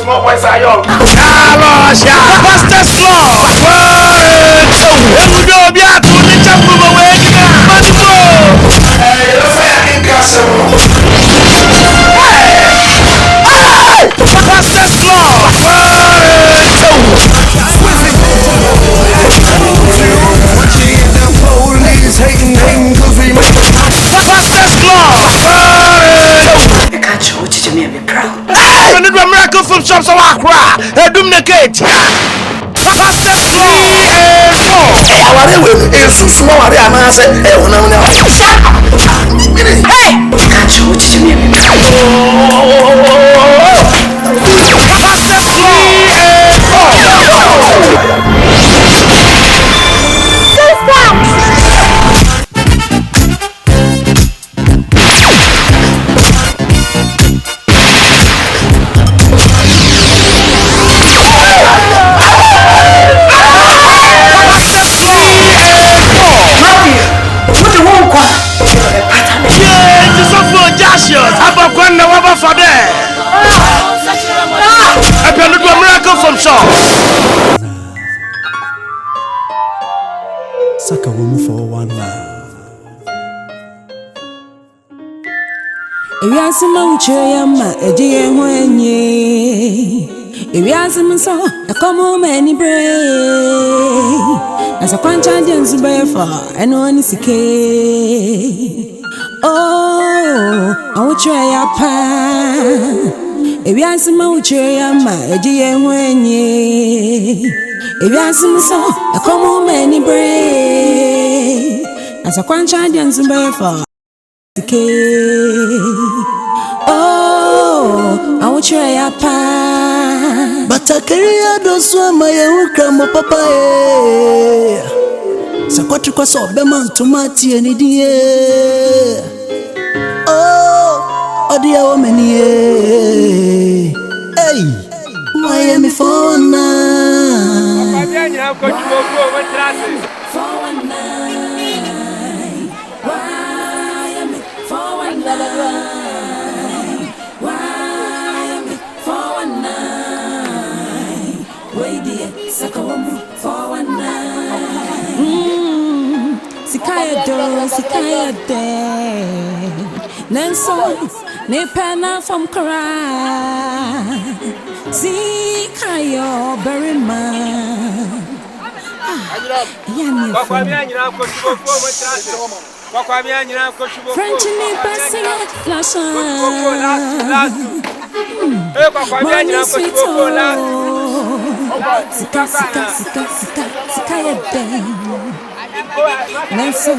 Small boys are young. From some Sawakra, ADOM the gate. SAKAWA for one love. If you are some chayama, a dear when ye. If you are some so, a come home any brain. As a quantities by far, and one is a key. Oh, I will try a pan. If you are some chayama, a dear when ye. If you are some so, I come home any brain. As a quantities by far. Oh, I will try a pan. But I carry a dosa my own grandma papa. Sakwatu kwa so beman tomati any dear. Oh, dear woman, hey, why am I for now? Sikaya de Nanso ne pena from Kara Sikayo Berima French in passing flash Sikaya de Nanso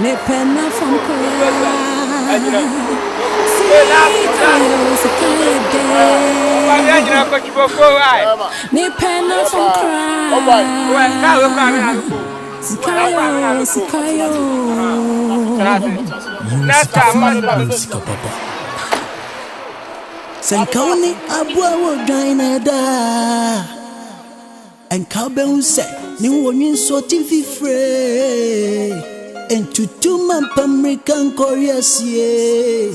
ne pena from Kara Sikaya de ne pena from Kara Sikayo Sankawani abua wo dine da and cowbell said new women sorting free and to 2 months American Koreas ye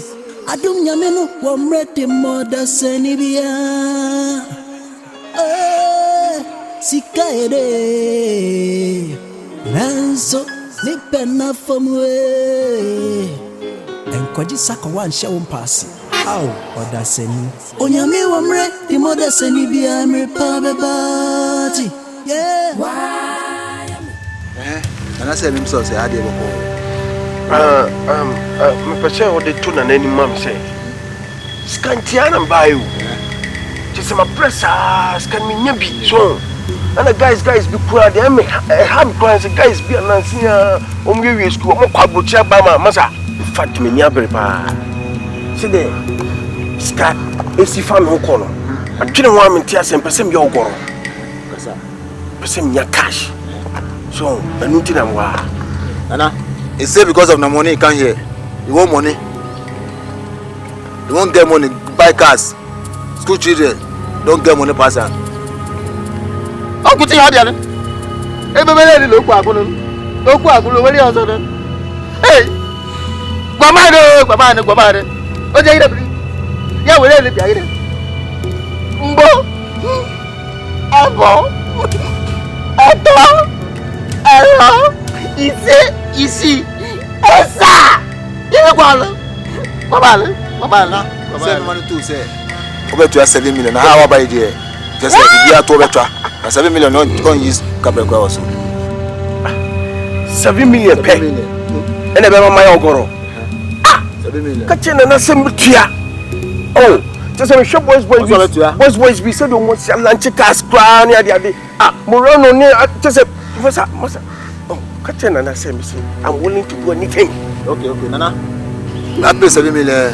ADOM Yameno wom ready mother senibia Sikaede Nanso Nipena from way and Kwaji SAKAWA and Shawon Passy. How or that send Onyame womre the mother senibia me pabebati. Yeah. Why? And I said himself say ADOM. My person what they tune and any mom say. Scantiana by you. Just my press scan me nyabi so. And the guys be proud. They have clients. Guys be announcing we school. Mo kwabucha ba ma masa. Fact me nyabere pa. See there. Ska esi fam ho kono. Adwene ho amenti asem person be ogoro. Kasa. Person nya cash. So, anuti na mwa. Nana, it's say because of the money you can't hear. You want money. You won't get money, buy cars. School children don't get money pass. Uncle Tiadian. Everybody look what where else on. Hey, Guamano. What are you? Yeah, we're really behind. Easy. Esa. Mabala. Say money to say. Over to 7 million. How about it? Just like you are to better. 7 million don't use capital also. 7 million pay. And a better my ogoro. 7 million. Catching an assembly. Oh, just a shop boys be said almost a lunch cast crown. Morano near just a oh, catching an assembly. I'm willing to do anything. Okay, Nana. I pay 7 million.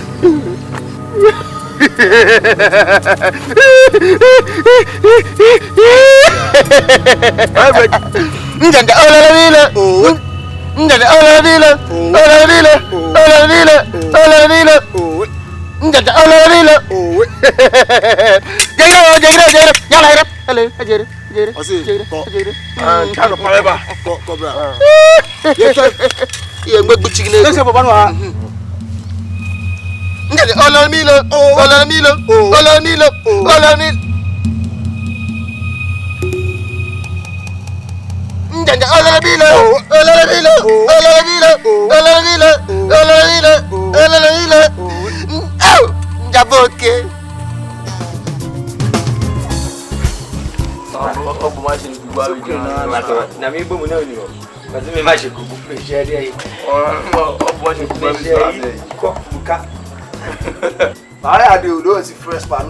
I do those first part.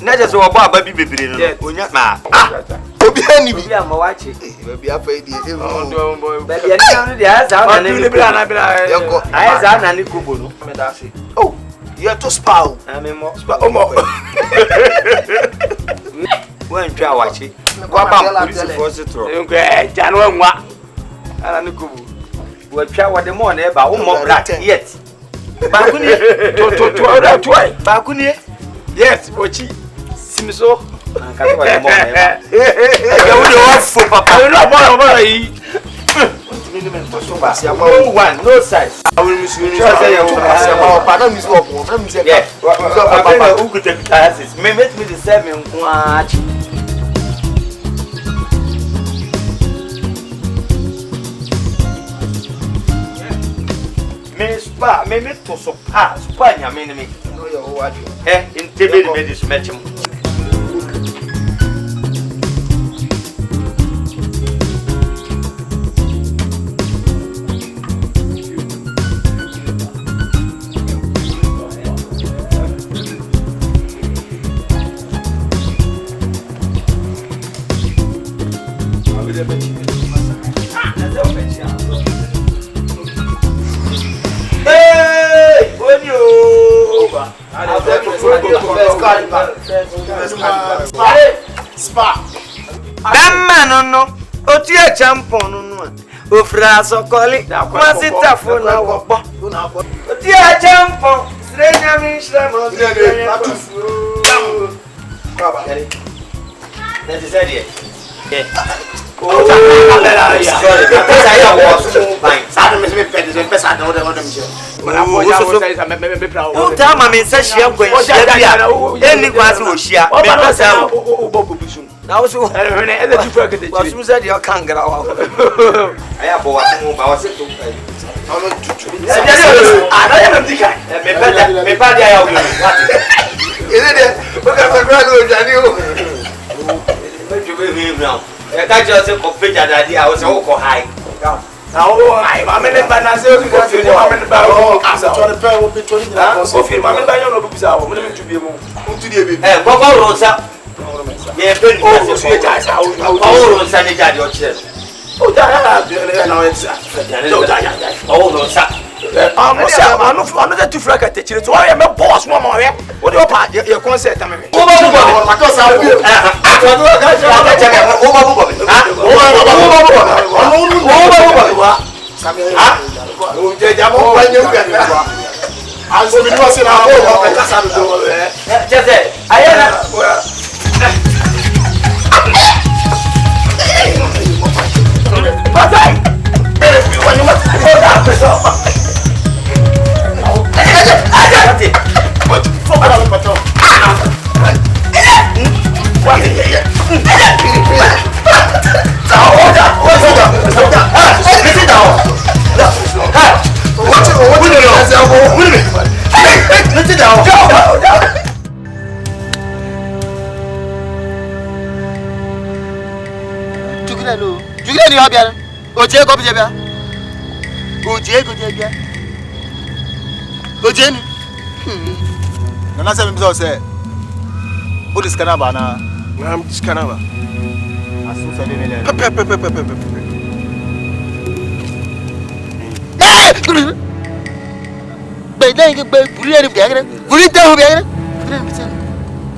Not just a baby baby. Obi ani bi am watch it. Be afraid you. Baby ani dey as am na ni go. As am na ni kubo no. Me da say. Oh, you are to spow. Am mo. Omo. Wan twa watch it. Kwa bam police force tro. Okay, Janu nwa. Ana ni kubo. We twa wa de mo na e ba wo mo brat yet. Bakuni to Bakuni. Yes, Ochi. Simso. Anka wa de mo na e ba. E wo de wa fo papa. You know about yi. No one, no size. I will miss you. Say you Pardon me, so from say. Yeah. Papa, who could take classes? Me make me the same nwa. Me to so pass, Spanya me. No, you what? In Tibet me this match. No, Otia champon no. Ofra sokoli, masita fona wopo. Otia champon, srenya mi shremo. Baba. That is it. Yeah. Oh, sorry. Because I was fine. Sada me pede, me pesa na o dem je. O ta ma me se hia gwanhia bia. Eni kwase o hia. Me pesa o bobusun. Na wo so ene the different get. Was mu said you can gra wa. Aya bo wa mu ba wa se to kai. Ono tutu. Ana ya me dika. Me pa dia ya o. Ene de, o ka fa gra do jani o. Me jobe mi brown. E ka je se ko peja dadi a o se o ko high. Na o ai ma me le ba na se o ko fi ma me ba o asa. To the pair will be 20 o fi ma me ba yo no bu bisa o. Me le tu bi mu. to the baby. Go rosa. Yeah, ben o so ja sa o rosa ni ja di o che. O ja na o etsa. O rosa. Ano da tu fraka te chire to wa me boss mo mo we. O de o pa ye concert ta me. O ba bu bo. Ma to sa o. O ba bu bo. O je ja mo pa nye u Anso mi no se na o ba ka sa do. Jese, ayana. Babian. Oje go bia. Oje go bia. Oje ni. Nana say me say. Who this canaba na? I'm this canaba. Asu 7 million. Be then be buri bia. Buri te ho bia.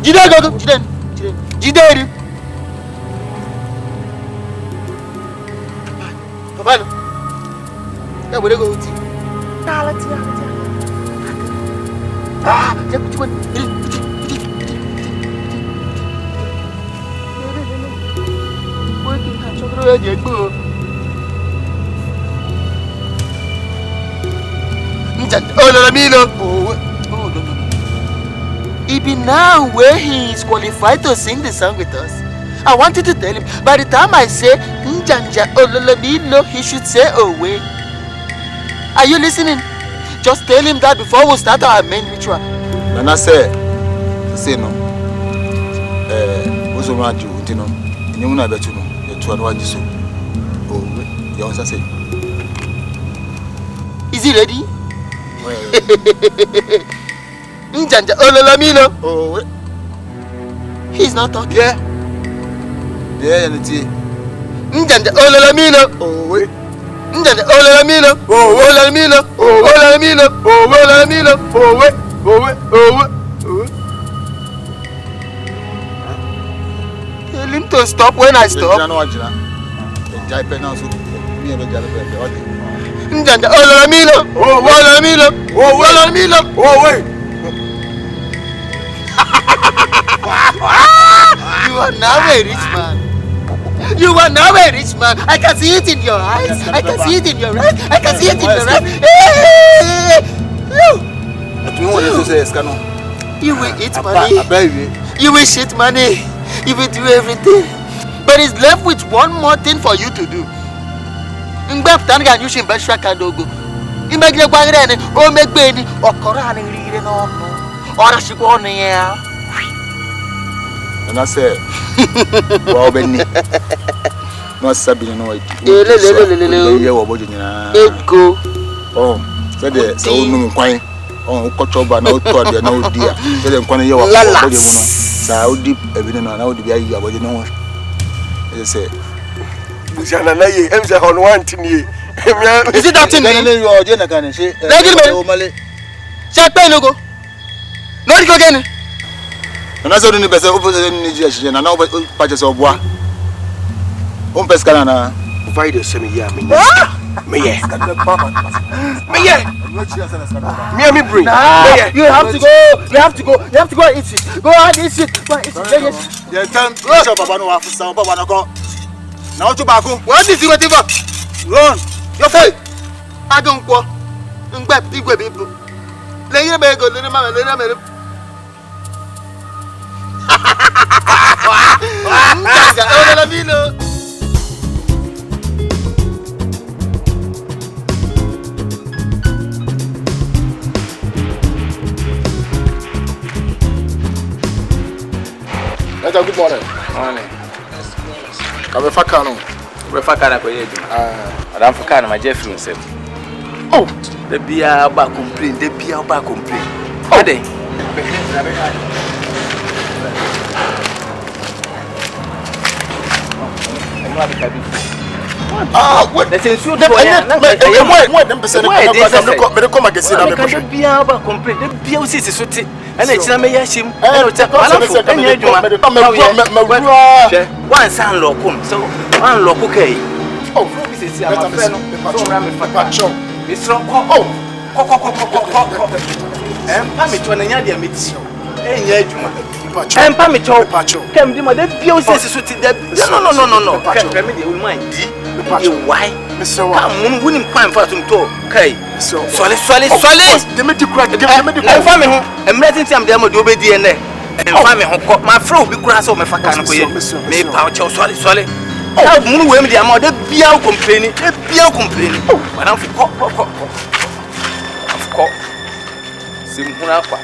Jide go jide. Jide. Papa. Ya bore go uti. Ala ti. Ah, je ku Even now, where he is qualified to sing the song with us, I wanted to tell him. By the time I say Njanja Ololamilo, he should say Owe. Are you listening? Just tell him that before we start our main ritual. Nana say no. What's around you? You know, you know better no. You two are what you say. Owe, you answer say. Is he ready? Njanja Ololamilo. Oh, he's not talking. Yeah, and it's Njanja Ololamilo. Oh, Njanja Ololamilo. Oh, Ololamilo. Oh, Ololamilo. Oh, Ololamilo. Oh, tell him to stop when I stop. Njanja Ololamilo. Oh, Ololamilo. Oh, Ololamilo. Oh, wait. You are now a rich man. You are now a rich man. I can see it in your eyes. I can see it in your eyes. I can see it in your eyes. You will eat money. You will shit money. You will do everything. But it's left with one more thing for you to do. And I said, well, Benny, no Sabine, no, go. Oh, said the so no quine. Oh, Cochoba, no, no dear. Tell them, Quania, Saudi, evident, and I would be a year, but you know what? They say, Jana, I'm on one to me. Is it that in your dinner? Can she? Check Penugo. Not again. And I saw the best of the and now patches of bois. Pescana, provide a semi year. Me, bring. You have to go. You have to go. You have to go and eat it. Go and eat it. Go and eat it. Yeah, time. Now tobacco. What is your table? Run. Your face. I don't go. People. Lay your bag on the man. Good morning. Morning. I'm a Fakano. We're Fakana. I'm Fakana, my Jeffrey himself. Oh, the beer back complain, the beer back complain. Oh, they. What? That's in suit. And it's not me, Yashim. One son locum, so one locuke. Oh, this is a friend of Ramifacho. It's strong. Oh, and Pamit when I meet you. And Pamito came to my debut. No. Why? I'm winning crime for some talk. Okay, so solid. The medical crack, the family. I'm letting some demo do DNA. And family, my fro be grass of my Fakano. May pouch or solid. Oh, moon women, the amount of beer complaining, but I'm for Simhunapa.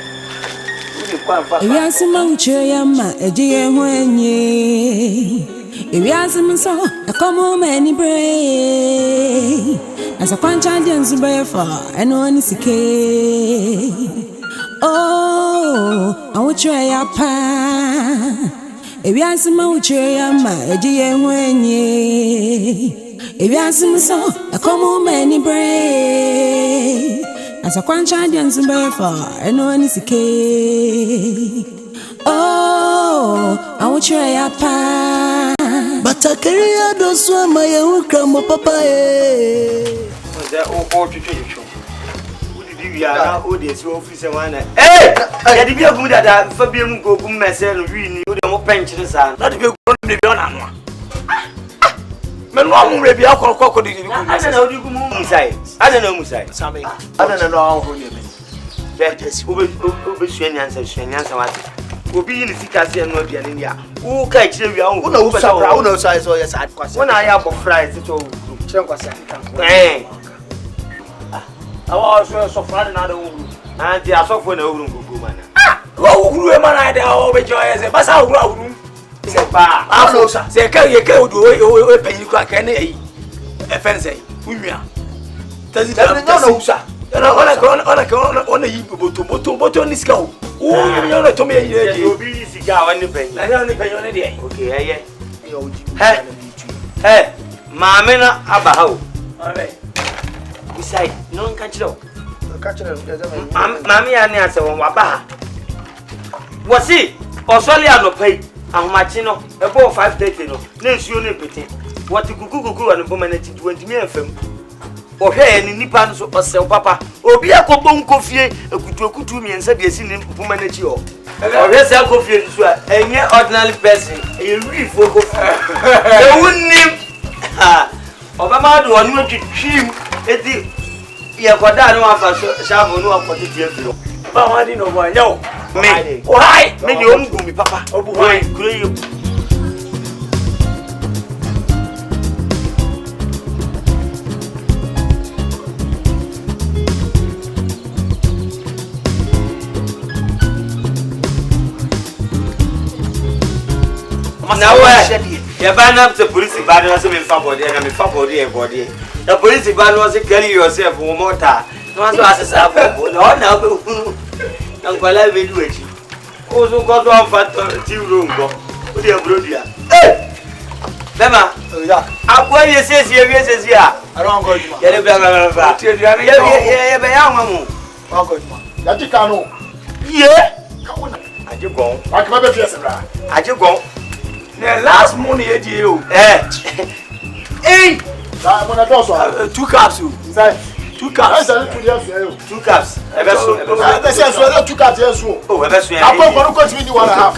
Ewiase manche ya ma eje ye ho enye If you ask me so, I come home any brain. As a quancha dance by far, and one is a oh, I will try a pan. If you ask me, I will try a my dear when ye. If you ask me so, I come home any brain. As a quancha dance by far, and one is a oh, I will try a pan. But I carry out those one my own grandma papa. Hey, I did be a good at Fabian go myself, really, you don't pension the sun. Not to be going to be on one. Men wrong, maybe I'll call crocodile. I don't know you can move inside. I don't know inside. Something. I don't know who you mean. That is who will be answer. Will be in the Sikasi and not in India. Who catch you? Who knows size or yes, when I have a fries, it's all hey. I was so far another woman. And they are so for no room. Oh, who am I? They are all with your eyes. But how room? Say, bah, say, can you go to a penny crack any offense? Women. Does it have no, sir? And I on a heap of motor on this go. Oh, you're not to me. You'll be cigar on the penny. I only pay on a day. Okay, hey, Mamma Abaho. All right. Beside, no one catch it up. Mammy, I answer one waba. Was he? Or solely I no pay. And Machino, above 5:30. No, you only pity. What you go and permanent 20 million film. Or here in Nippon or sell papa. Or be a cobon coffee, a good to me and said, yes, in permanent. Or yes, I'll coffee, and your ordinary person, a real folk of the wooden name. Obama do on you to trim. Yeah, but I don't have a shovel, no, for the dear. But I didn't know why. No, me. Why? Maybe you won't be papa. Oh, boy, could you? Now, you're banned up to police bad was in Fabody and I'm a Fabody body. The police band was carry yourself one more time. No one has a sample. No, now, Uncle, I will do it. Also, got one fat tea room. Put your brother. Hey, Mama, I'll go. You says here, yes, yeah. I don't go. Get a bag. Yeah, I do go. I come up here. I do go. The last money at you. Hey! Two caps. 2 cups. 2 cups. Two cups. Oh, that's why I'm going to continue one half.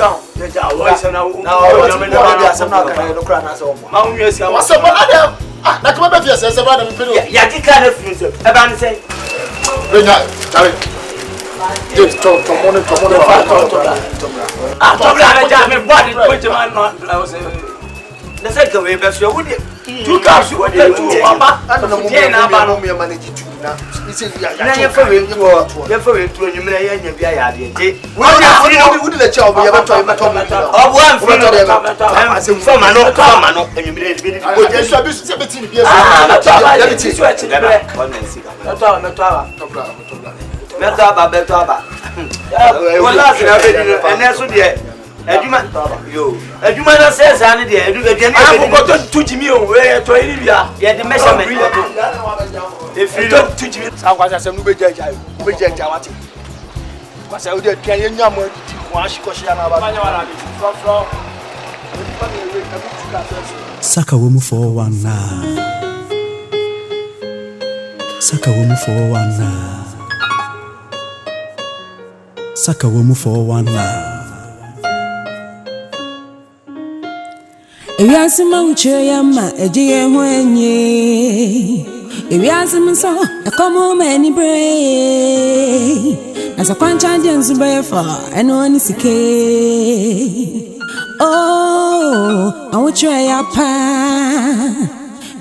The second way, but you would 2 cups. You would get 2 I don't know. I don't know. Manage to now. This is your favorite to your favorite to you. May I be a would the child be able to have a one for I say, some are not common, and you may be able to 17 years. Eduma says and the education to Jimmy where to India. Yeah, the measurement. If you don't teach me, I was as a new judge. We judge our team. Was I would tell you no more to wash Koshiana about SAKAWA for one now. SAKAWA for one now. SAKAWA for one now. If you ask me, Chayama, a dear when ye. If you ask me so, I come home any brain. As a quancha dance by far, and one is a key. Oh, I will try a pan.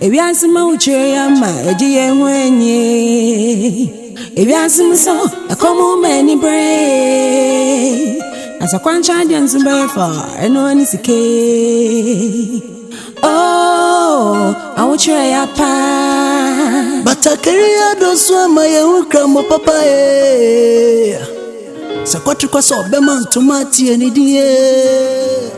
If you ask me, Chayama, a dear when ye. If you ask me so, I come home any brain. As a quancha dance by far, and one is a key. Oh, I will try a pan. But I carry a doswa my own cramo papa. Sakwatu kwa so beman tomati any day.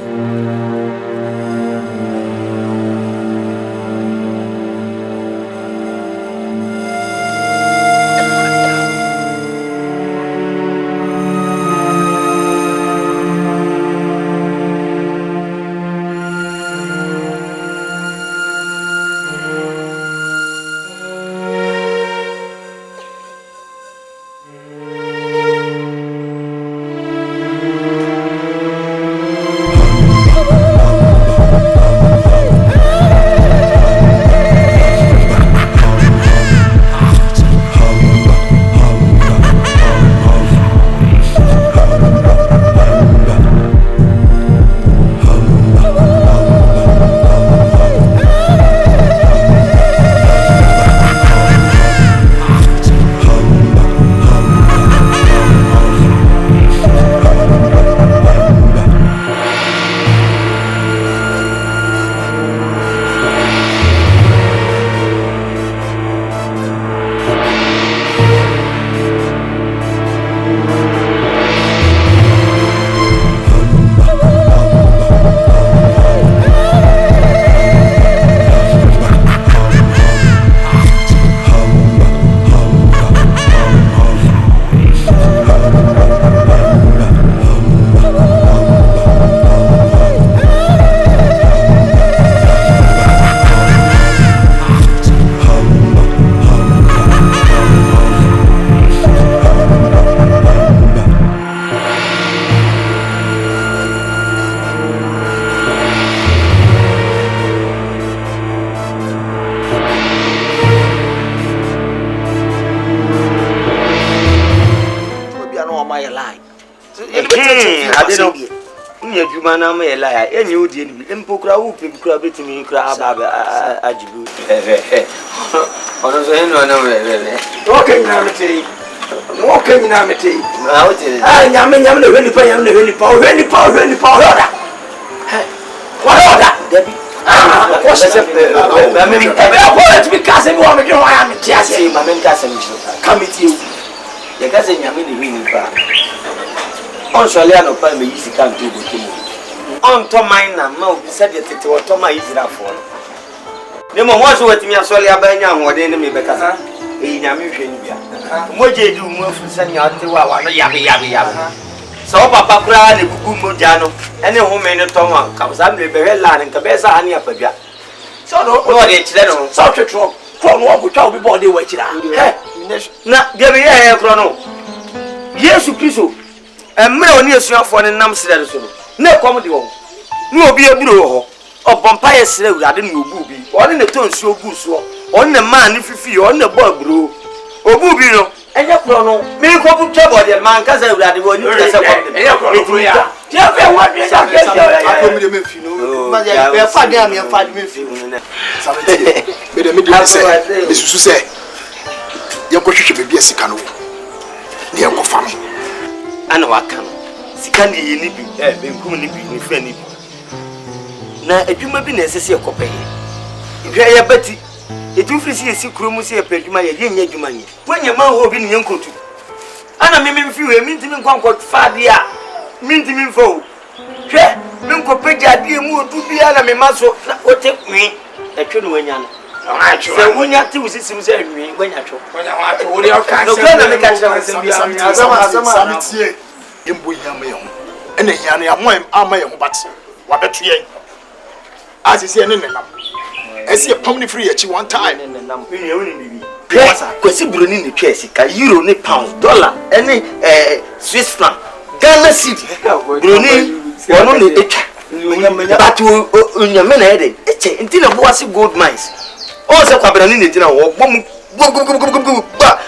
Mana me lie, and you did Impokra whoop, crab to me, crab, Ajibu. Okay, Namity. Okay, Namity. I am the really pay, I'm the really power. What order, Debbie? What's that? Because I want to go, I am just saying, my men cousin, come with you. The cousin, I'm in the winning car. On Shaliano, Palme, easy can't do with him. On to mine now, said it to Toma is that for. The moment what me as well abanya what enemy because in Yamusha. Moje do move from Sanya to Yabi. So Papa Kra and Kukumojano, any woman in Toma comes up with very land and Cabeza and Yapabia. So no, it's then such a truck. From what we talk about the way not give me a chrono. Yes, you kiss. And me on your for the Namsel. No comedy. No be a bro or vampire slave. I didn't know booby. One in the tone so good so. On the man if you feel on the bug bro. Or booby no. And your chrono. Me couple trouble the man because I would have one. Sikandi yini bi benkum ni bi ni fa ni na adwuma bi na esese ekopeye ihwe ya bati etufrisi esi kromu se epedwuma ye nya adwuma nye wanya ma ho bi ni yankotu ana me mfi we mintimi nkwankọ faade a mintimi mfo hwe menkopegya die mu odu bia na me maso na ote kwi etwe no wanya no se wonya ti usisim se anwi wanya twa wo ri oka no kana me ka kyerɛ nsɛm bia asama tie embo yame yo ene hia ne amoy ama ye ho bat wa betu yen asisi ne nenam esi pam ne free echi one time nenam me ye woni bibi kwasi buroni ne twa sika euro ne pounds dollar ene Swiss franc Ghana cedi buroni wono ne etwa but onyame na ede eche nti na boase gold mines o se kwabrani ne tina wo bom ba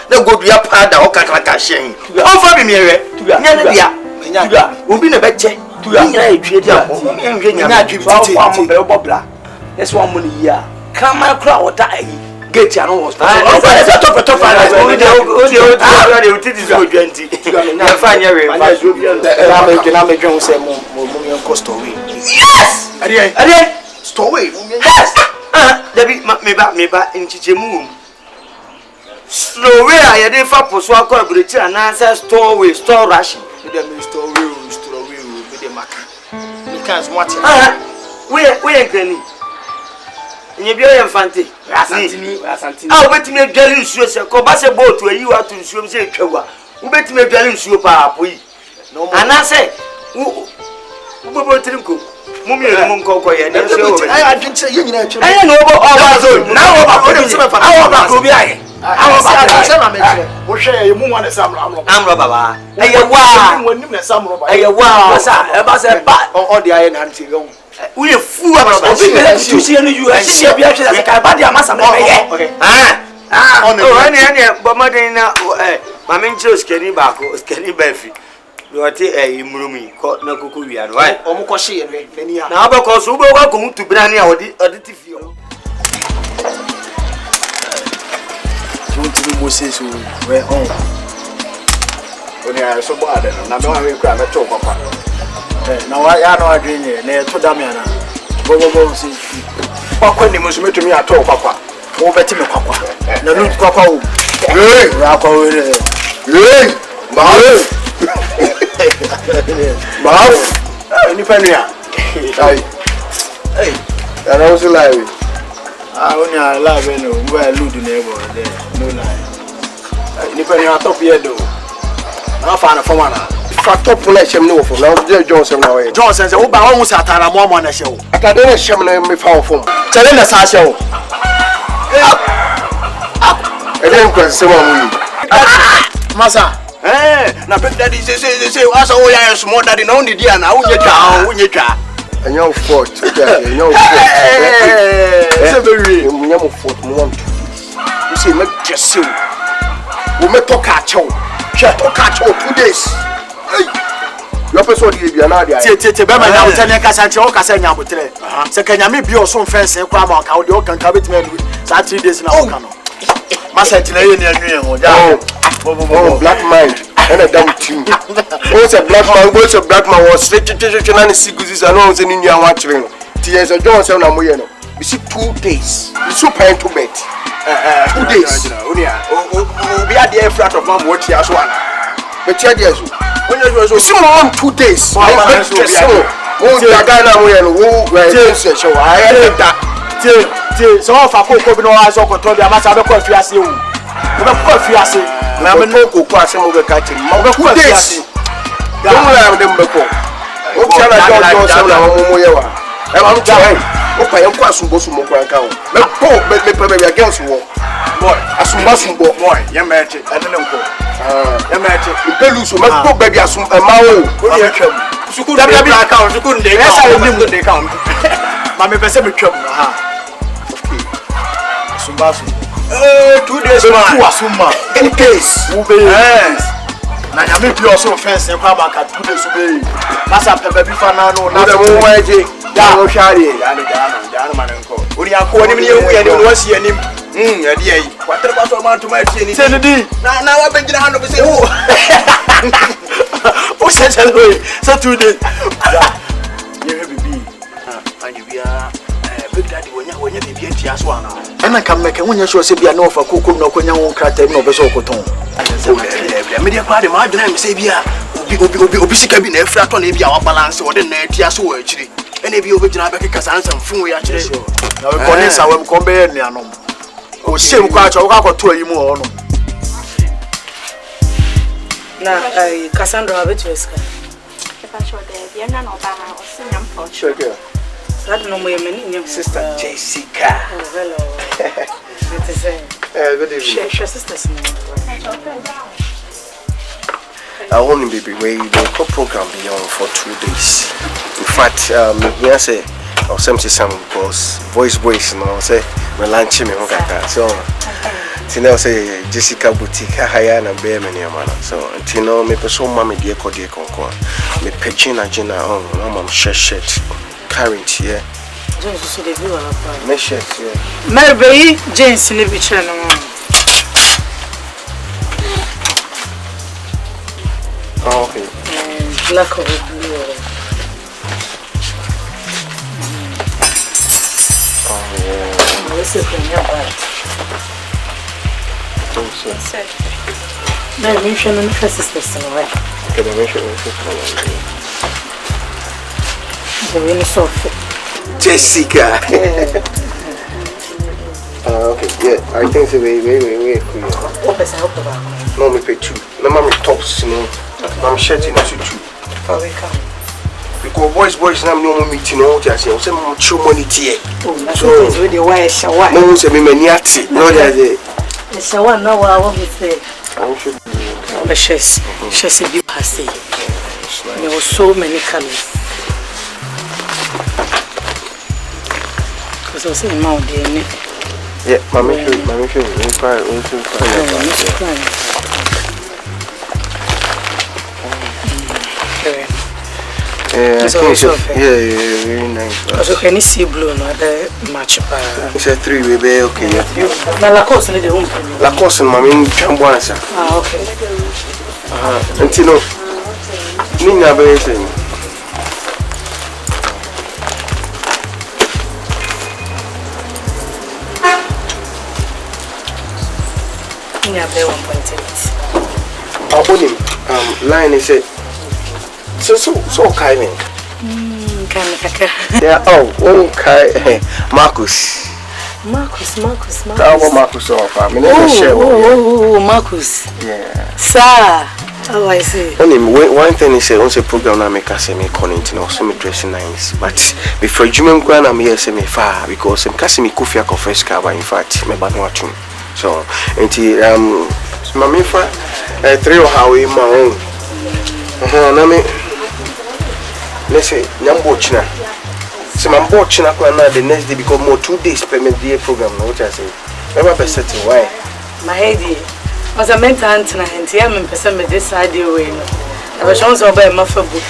na gold ya pada o kakaka hyen o fa bi miere nya ne dia tuga obi na beche nya etwe dia ko enhwe nya na atwe ti be bobla yes one money ya kama kra wota ayi gate ya no hospital o fa se top o de o ti di so dwanti ya fa nya we fa so bi na me dwen se mo cost we yes ariye Story. Yes. Debbie, me ba in Chichemu. Slow way, I didn't for Poswaka, but and answer store ration. With them story, with the mac. You can't watch it. We ain't getting. You be a fancy. I'll bet me a galleon shoes a cobasa boat where you are to swim, say, Kawa. Who bet me a galleon shoe, papa? No, and I say, who will drink? Mummy, I didn't say you know. I know about now about we are fool to see you and see a reaction as a cabadia massa. But my main chose Kenny Bako, Kenny Belfi. You are a murmmy, caught no cuckoo, right? Almost now because we were going to Brania or the TV. Don't you Moses who were home? When you are so bad, and I don't have a talk about. Now I know a green here, near to Damiana. Go see. When you must meet me at all, Papa. Over to me, Papa. No, look, Papa. Hey, Rako. Hey, Mahal. Any penny? Hey, that was a lie. I only alive and where Ludu neighbor there. No lie. Any penny on top here, though. I found a former. Top election no for now. Johnson now. Johnson said, "Oh, but almost at a moment on the show." I don't shame me found from. Tell him the show. And then question someone. Massa. Na big daddy say asa o ya small daddy na only dia na unye twa. Enyo fort. Enyo fort. Say very. Enyo fort mo want. You say make just say. We make talk at you. Share talk at you 2 days. Your person dey bia na dia. Tete be ma na hotel ka sanche o ka say nya botre. Se kanya me bi o so fence kwa ma ka o de o kan ka betime do. Sa 3 days na o ka no. Masa tina ye ni anwen ho. Oh, black mind. And a damn team. What's a black man? What's a black man? Was straight to and see gooses and all in your watching. Tears of Johnson and Moyano. We see 2 days. We super into bed. 2 days. We are the air flat of Mam watch as one. But yes, when you was so on 2 days. Oh, Gagana Moyano, who were show. I had that. So, if I could no eyes open to the Amasa coffee as you. I'm no cook pass over catching. Who this? Don't have them before. What shall I do? I'm trying. Okay, I'm passing Bosumo account. Let go, but me probably against war. Boy, as soon as boy, you match it, and then go. You match it. You tell you so much go, baby, as soon as my own. You couldn't have been account, you couldn't account. Mammy, Bessie, trouble. Okay. Sumbasu. 2 days, man. 2 days. Yes. Now you make you also fence and come back at 2 days. That's a baby fan. No, that's a way. No shari. Only a corner in you and you was here. What about a man to my chin? Now I've been 100%. Oh, such a way. So 2 days. You have be. And you are. Daddy when you be just one. And I can make a when you show be an offer cook no when you crater no besocoton. The media party, my name say Bia, Obisica be a flat on maybe our balance or the net, yes, actually. And if you original back and some food, actually. Now, Conessa will come back near no. Oh, same quite a walk or 2 more. Now, Cassandra, have it risk. If I show the Vienna or Bama or Siam for sure. I don't know my name, Sister Jessica. Hello. It is good evening. Share sisters. I want to be where the program beyond for 2 days. In fact, yes, I'll send you some voice, and I'll say, my lunch, so. Tina say Jessica boutique higher and bear many a man. So Tino me so mammy dear Codia Concord. Me pechina Gina on no shirt current here. Just the view of my shirt here. Maybe James in the channel. Oh, okay. Black or blue. say Kenya bad. No, you should not trust this person, right? Okay, I mention it. The really soft. Jessica. Okay, yeah, I think it's way cool. What person help about? No, me pay 2. No, mommy tops, you know. I'm shirting to 2. Oh, we come. Because boys, now no meeting, no, just say, I'm sure money tea. Oh, that's with the wire shower. No, say, me, maniati. No, that's it. The shower, no, I want to say. I should The she's a big passy. There were so many colors. Because I was saying, Mount Dean. yeah, mommy should inquire. Yeah, very nice. Also, can you see blue? No, the match. It's a 3-way, okay. Now, La Coste, the home. La Coste, mommy, Chambuansa. Ah, okay. Until no, Nina Basin. Yeah, 1.8. Line is it. So kind. Yeah, okay. Marcus. Marcus. Marcus off. I mean, Marcus. Yeah. Sir. Oh, I see. One thing is, on the program, I make a semi-conning, also me dressing nice. But before Jim Grant, I'm here semi-far because I'm casting me coffee at first cover. In fact, me bad watching. So, my for 3 or how in my own. Let's say, Yambochina. So, I'm watching the next day because more 2 days payment day program. What I say, never be setting why. My head was a mental antenna and I'm in person with this idea. I was also by my book.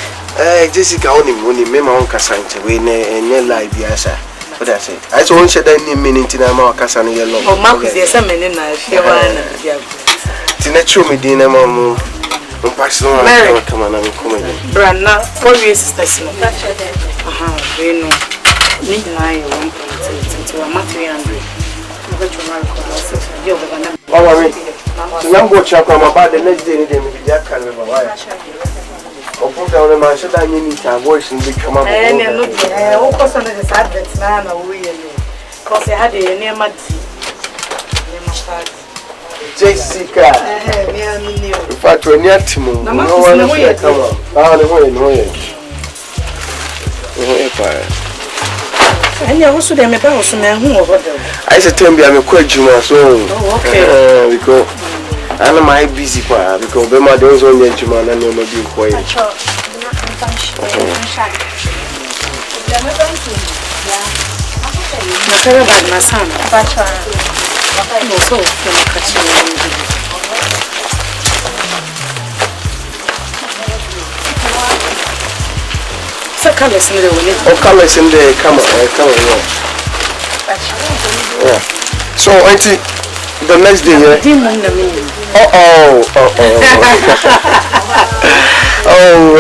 Jessica only me my own Cassandra, we ne live yasa. What I say? I saw one said any minute in a more Cassandra yellow. Oh, Marcus, there's some men in the Tinetro me dinner, mamma. Mary, come on, I'm coming. Brana, 4 years station. We know. Need lie 1.8 to a material. Number check about the next day, they may be that kind of a wire. Or put down a man, so that you need to voice and become a man. And look, all person is adverts now, because they had a near my Jessica. In fact, we're near Timo. No one is come on. And you also them about some men who over there. I said to me, I'm a quadruma, so okay. Because I'm my busy because the mother is only a Juma and you're not being quiet. My son, so colors in the window. Oh, colors in the camera. Yeah. So, auntie, the next day, oh,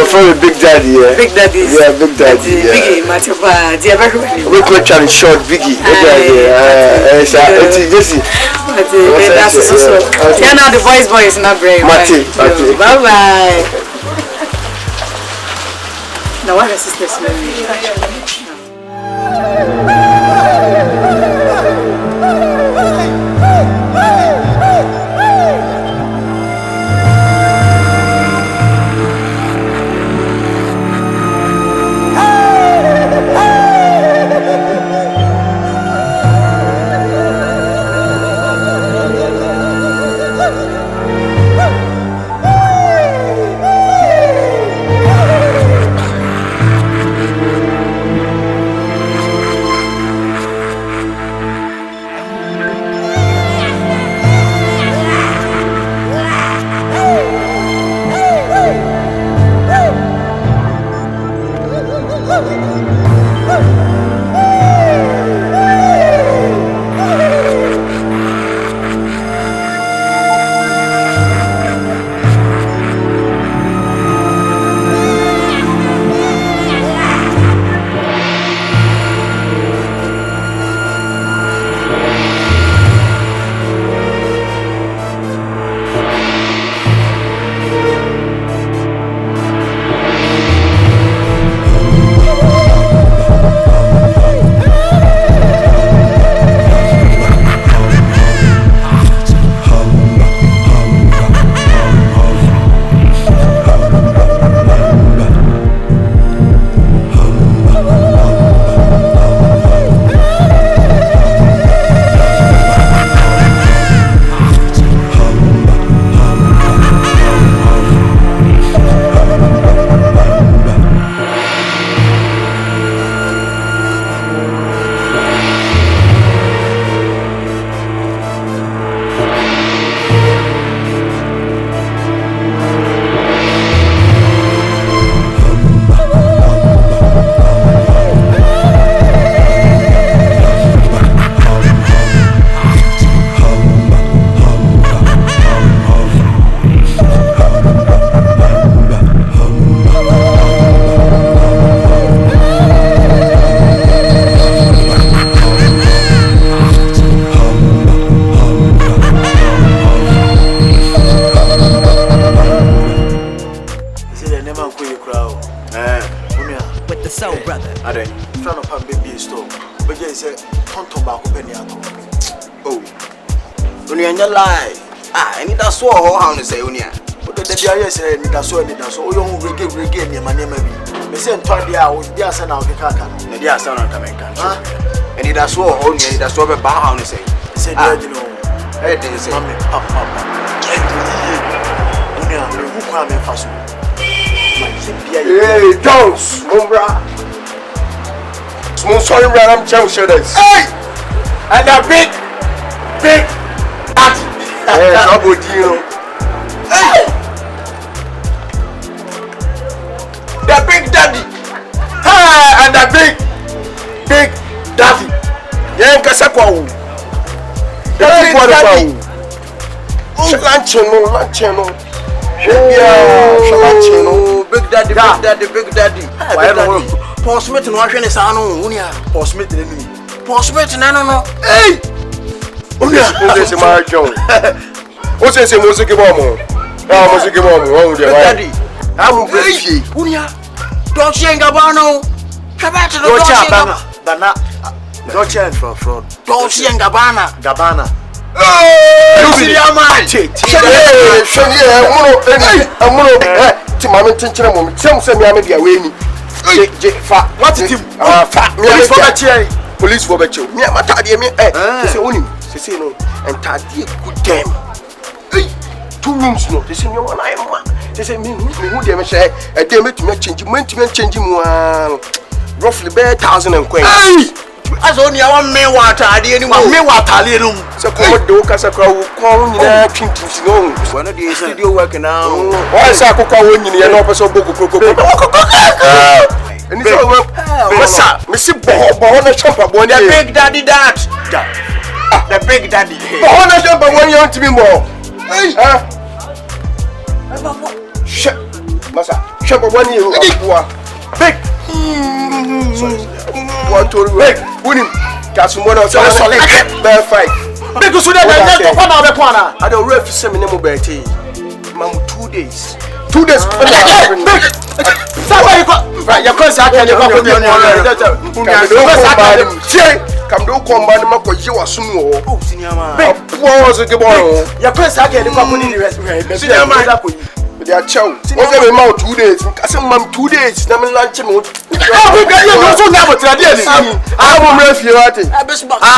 for the Big Daddy, yeah. Big Daddy. Yeah, Big Daddy. Biggie, Matiba, dear, very well. We could try short Biggie. Jesse. That's so. Yeah, now the boy is not brave. Mati. Bye bye. Now, what is this? never go you crowd. With the soul brother. Ade, friend of a baby store. But yes, don't talk about penny. Oh. When you lie. I need a sword how to say unia. But the BIS said that's all you reggae near my name. They sent 20 hours, they are sent out the caca. And they are sound coming. And it has sword only, that's what about how to say. Said, you know, I didn't say, Papa. Who come in fast? Hey, Jones, Mumbra. Small sorry, I'm Jones. Hey! And a big party. Hey, Sabodino. Hey! The big daddy. Hey, and the big daddy. Yeah, Kasakwa. The big daddy. Luncheon. Big daddy. Why don't Paul Smith and Washington is on Unia? Paul Smith, Paul Smith, no. Hey! Unia, who's this man, John? What's this music bomb? Music bomb, oh, daddy. I'm very Unia. Don't say Gabano. Don't change for fraud. Don't say Gabana. Oh, see your mind. Police for better. Me am tired me. Say only. Say no. And tired good damn. 2 rooms no. They say no one I am. They say me who dem say e dey make me change mu roughly be 1,000 and coin. As only one me water anymore. Me water no. So come do kasa kwa ko nyina twintin no. When the studio working now. Why say akokwa wo nyina no person boku kroko. And so we see boho na champa boho the big daddy that. The big daddy. Boho na champa boho you want to be more. Masa champa boho you big. What to wait? Win. Kasumona so solid. Bear fight. Because so that I come out the corner. I don't ref seminar mobility. Mam 2 days. 2 days. Somebody go. Right, your cause I can go on. Come do combine mako je wasumu o. Oh, senior man. Pause ke bon. Your cause I can go on the rest. Senior man. They are chow. What's the amount 2 days? Kasi mam 2 days. Na me lunch mo. We get you no so na but tradie ni. I am refi ati.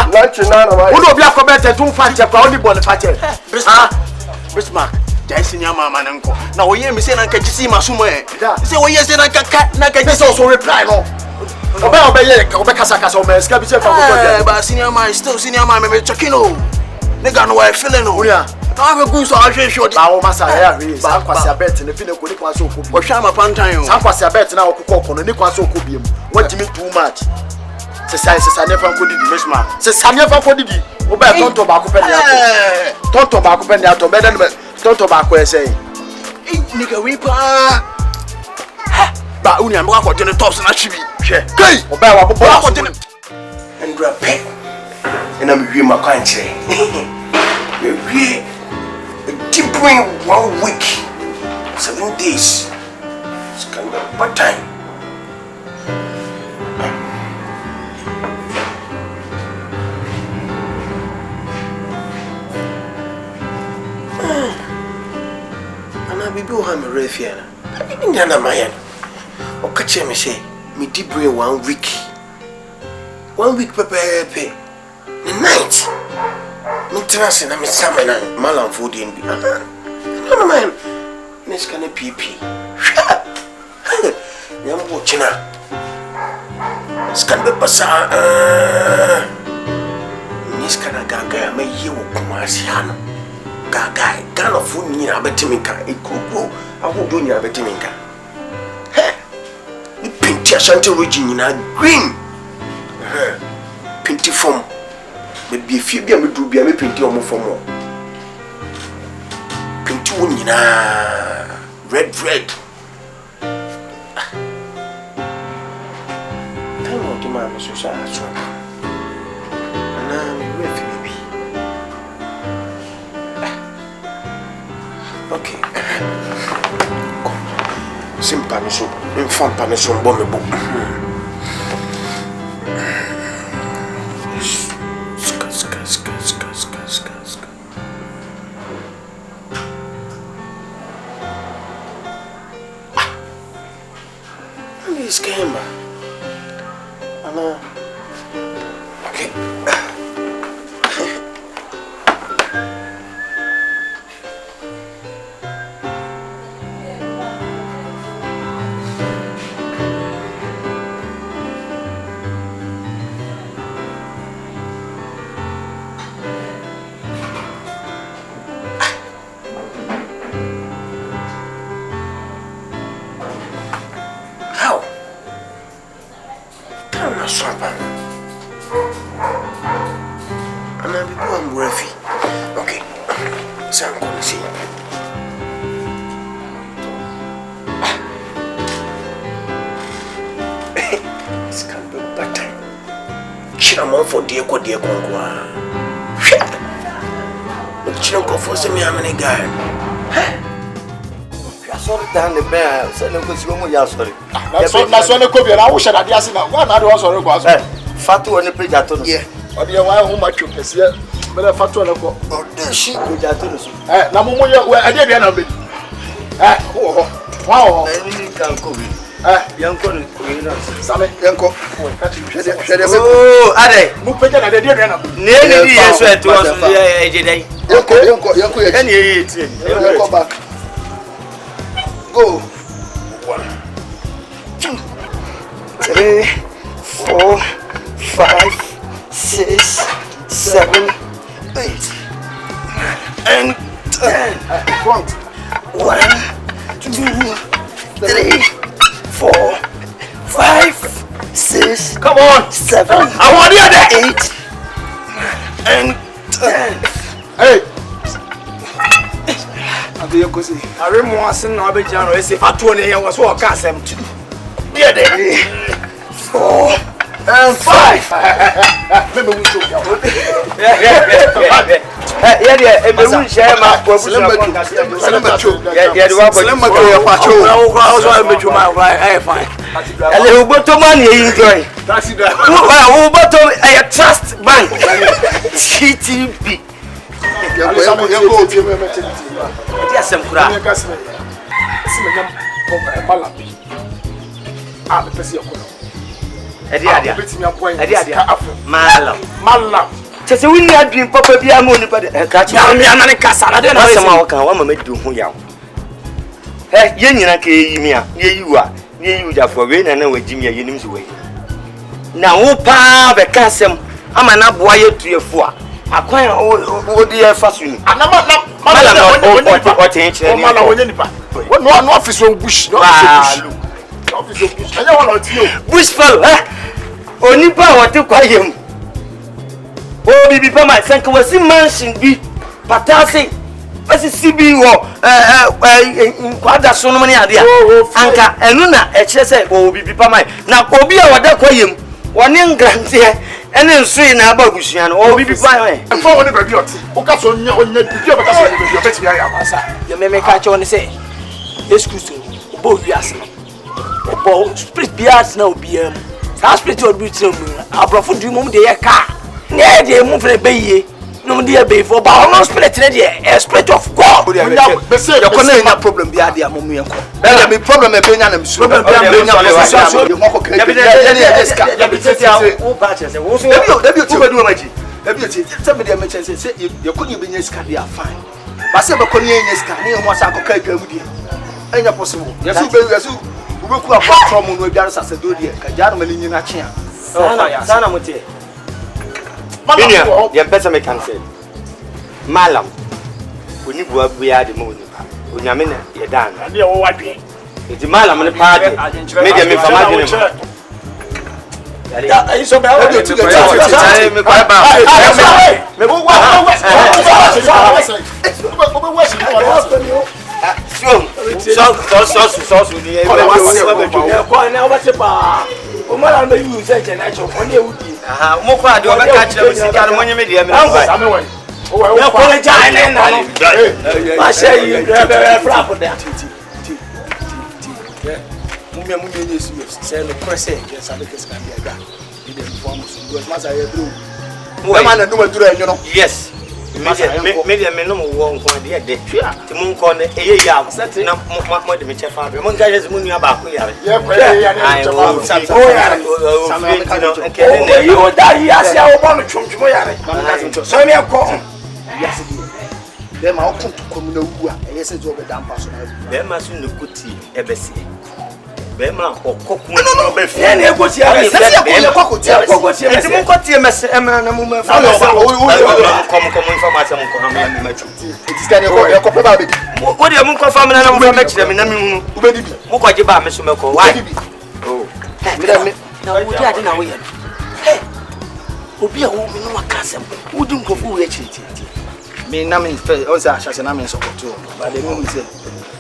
Lunch na na why. We no be comment to fan check kwa only ball fa check. Bismarck. Jai senior mama nanko. Na wo ye mi se na nka gisi masumo e. Se wo ye se na nka gisi so reply no. Oba ye oba kasa o me ska bi se fa ko. But senior man still senior man me checking o. Nigga no I feeling o. I have a good so I show you. Our master here is Sankwasi bet in the finish with Nikwaso Kobi. Or Shama Pantan. Sankwasi bet now Koko, Nikwaso Kobi. What do you mean too much? Say I never could do this man. Say I never could do. Oba don't tobacco pen. Don't tobacco pen out of bed and don't tobacco say. Nigga weeper. But only I'm going to the tops and I should be. Hey, Oba and grab pen. And I'm with my country. Deep brain 1 week, 7 days. It's kind of part time. And I be go home a refiana. I didn't know my hand. Or catch me say, me deep brain 1 week. 1 week prepare pay. The night. Mintrance na misamena malam food in bi. No man. Nes kana PP. Nyambo china. Skan be pasa. Nes kana gaga me yewo kumasi hano. Gaga kana food nyina betimika ekoko awodo nyina betimika. He. Ni pinti ashanti region nyina green. Pinti form. Maybe if you be a do be a painting on for paint you in red. Time out the man so sad. And I'm ready, baby. Okay. Simpaniso, infant paniso, bomb. This came back. Okay. For dear Conqua. But Chinko for some young guy. I saw it down the bear, said no, because you're sorry. That's what I could be. I wish I had asked him. One other was or Fatu on the page at all. Yeah, or the one whom I took this year, but a Fatu on the sheep with Atunus. Namuya, where I did a bit. Wow, I can't go. Young Connie, Sammy, Yanko. Oh, Ade, Mupeta, I did nearly a sweat to us. Yanko, any go back. Go 1, 2, 3, 4, 5, 6, 7, 8, and 10. 1, 2, 3, 4, 5, 6. Come on, 7. I want you 8 and 10. Hey. I remember saying no be jano e say fatu ne yan was wo ka asem tu. There there. 4 and 5. Me we show you. Yeah there e be run share ma for busu na kon ka say. Yeah the one for you pa cho. I so me chu ma fine. Ele uboto man e enjoy. Taxi driver. Uboto e trust bank. TTB. Yanko tie me dia sem kura. Me ka se me nyam malabi. Ah, me pese yakono. Adia. Adia. Malam. Chese winni adwin papa bia ma oni pa de ka chi. Ya me anane kasa na de na se ma wo kan wa ma medu hu yawo. Ye nyina ka yi mi a, ye yiwa, ye yiwu da for we na wajimi ya yenim se we. Na wo pa be ka sem ama na boa ye tuefo a. Akwan o di e fasuni. Anama na o tin chire ni. O mala wonye nipa. No office on bush. No office on bush. Anya wala ti o. Bush fellow, Onipa wo te kwayem. O bibi pa ma sanka wasi mansion bi patase. Wasi sibi wo kwada so no mani ade a. Anka enu na e kire se o bibi pa ma. Na obi a wada kwayem. Woni ngrante ene nso na aba busua no o bibi pa e fo woni ba bi oti o ka so nya onya bi o ka so bi o beti ya amasa ye me ka che woni se excuse o bo wi ase o bo spirit bi ase na obi am sa spirit o bi tire mu abrofo du mum de ye ka ne de mu fre be yie no de ye be fo ba no spirit ne de spirit of god be say you ko na problem bi ade amomu ye ko be me problem e be nya na msu problem bi am be nya so ye ko ka ye eska ya bi tete o ba che se wo so debi o ti do maji debi o ti se me de me chen se ye ko ni be nya eska dia fine ba se be ko ni nya eska ni ho sa ko ka adwa mu die enya possible yesu be yesu ube ku apa from no biara sa se do die ka jaro mani nyina che a sana mutie Binia, ye better me can say. Malam. Oni bua bua de mo ni pa. Onyame na ye dan. Na wo wadwe. Enti malam ne pa de. Me de me fama de ne. Ya, ayi so be o de tu de. Me kwa ba. Me bo wa. So ni e ko na o ba se pa. O malam be yu se je na cho. Oni e wudi. Aha, mo kwa de o be ka kire musika no monye me de me. We ko ja ne na no. Ma she yi be flap de. Yeah. Mummy is serious. Say no pressure. Yes, I make it can be a guy. He didn't form us. Was master here, bro. Man, I do what you know. Yes. Maybe I may know one point the day. The moon corner, a year, setting up more than Mr. Fabio. One guy is moving about. Yeah, I will say, you will die. Yes, I will want to come to my so me call. Yes, them out to come no who. Yes, it's over damn person. There must be no good tea, ever see. Bema or cook no be fair. I was here. I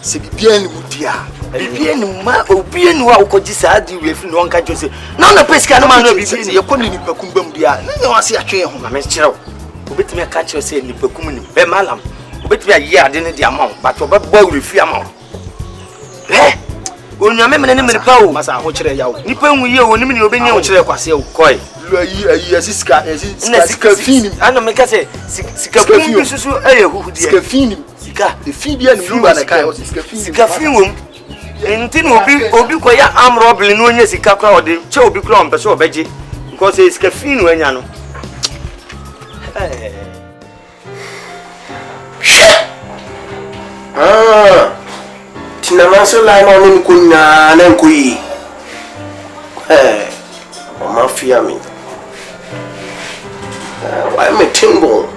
se bien mudia bien ma obien wa ukoji saadi we fi no nka jose na na pesika no ma no bibien ye ko ni nipakum bam bia na wase atwe ho ma me kyerɛw obetimi aka kyerɛ sɛ nipakum ni be malam obetimi ayi ade ne de ama wo but obɛbɔ refi ama wo onyame mene ne meripa wo masa ho kyerɛ yawo nipa nwu ye wo ni me obenya wo kyerɛ kwase wo koi ayi asiska fini ana me ka sɛ sika kum susu eye huhudie sika fini the fee be and you and kai sika fee wom enti no obi ko ya arm robbery no nya sika kwa ode che obi kura on pese obeje because sika fee no anya no tina manso line on ni kunya na nkuyi o mafia mi why me tingle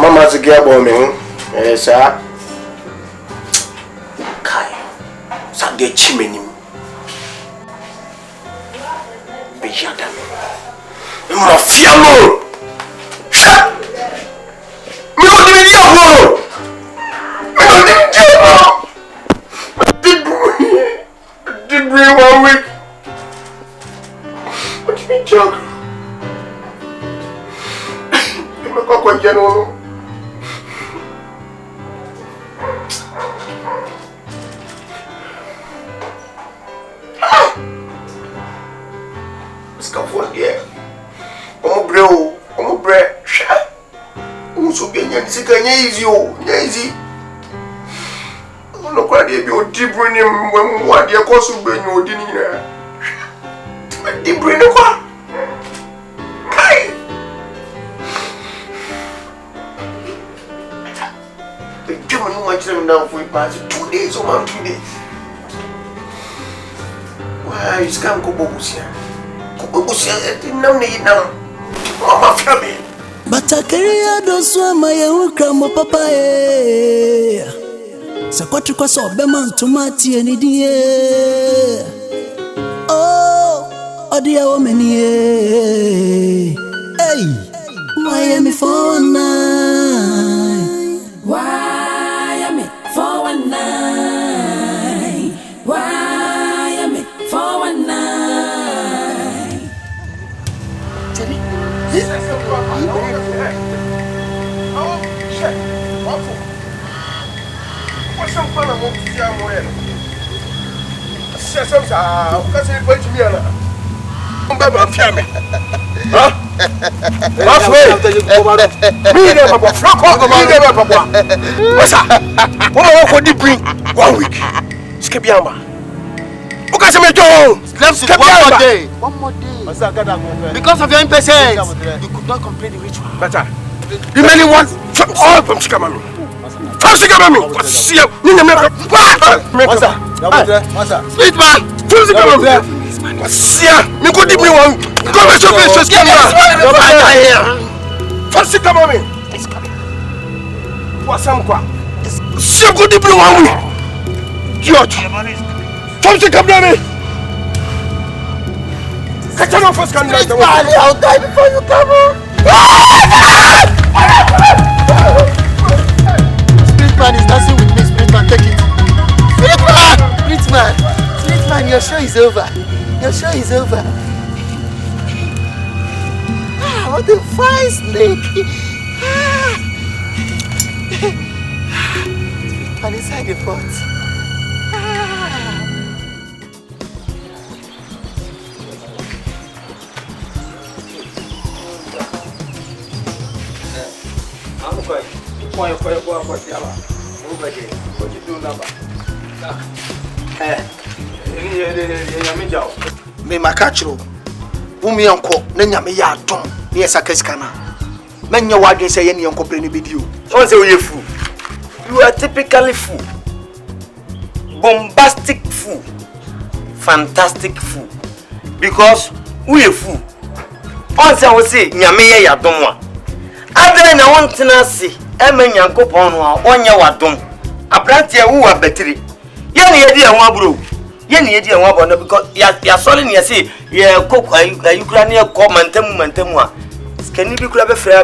mama to get about me. Sir. Kai. Sade chimeni. Bejada. Mafia mo. Sha. Me o di dia ho. Me o di dia ho. Did we 1 week? What do you mean, Chuck? Kwa jeno skafo dia omo bre sha unso benya sika nya easy o nya easy no kwa dia bi odi bruni mwa dia koso benya odi ni na di bruni kwa kai down for past 2 days or 2 days. Why is can go bobusia? Bobusia no need now. Mama family. But I carry those swam my own papa. Sakotri kwa so beman tomati any dear. Oh, dear woman, hey, why am I for night? Why? Why am I for 1 night? What's some fun of Yamoen? Says, because it went to me. I'm family. Huh? Last way. Me never flock off me never papa. What's up? What would you bring 1 week? Skibiama. Because I'm a dog. Let's skip 1 more day. 1 more day. Because of your impatience, you could not complete the ritual. Better. You many want all from Chikamami. From Chikamami. See you. Sweet man. From Chikamami. See ya. You could give me one. Come and show me your skin. From Chikamami. What's some qua? See you could give me 1 week. George. From Chikamami. Catch on first can I'll die before you come on. Spiritman is dancing with me. Spiritman, take it. Spiritman, your show is over. Your show is over. What a fine snake. for inside the pot. I'm quite what you do number. Me makachiro. Umi yanko nenya me ya don. Ni esakesika na. Menya wadwe say ye ni yanko bre ni video. Don't say you fool. You are typically fool. Bombastic fool. Fantastic fool. Because we a fool. On say we say nyame ye ya don wa. Adre na won tena se e me nyankopon no a onye wadom. Abrante e wo abetiri. Ye na ye di e ho aburo. Ye na ye di e ho aburo because ya sole na ye say ye kokwa ayukura na ye ko mantamu a. Can you be grab a fair?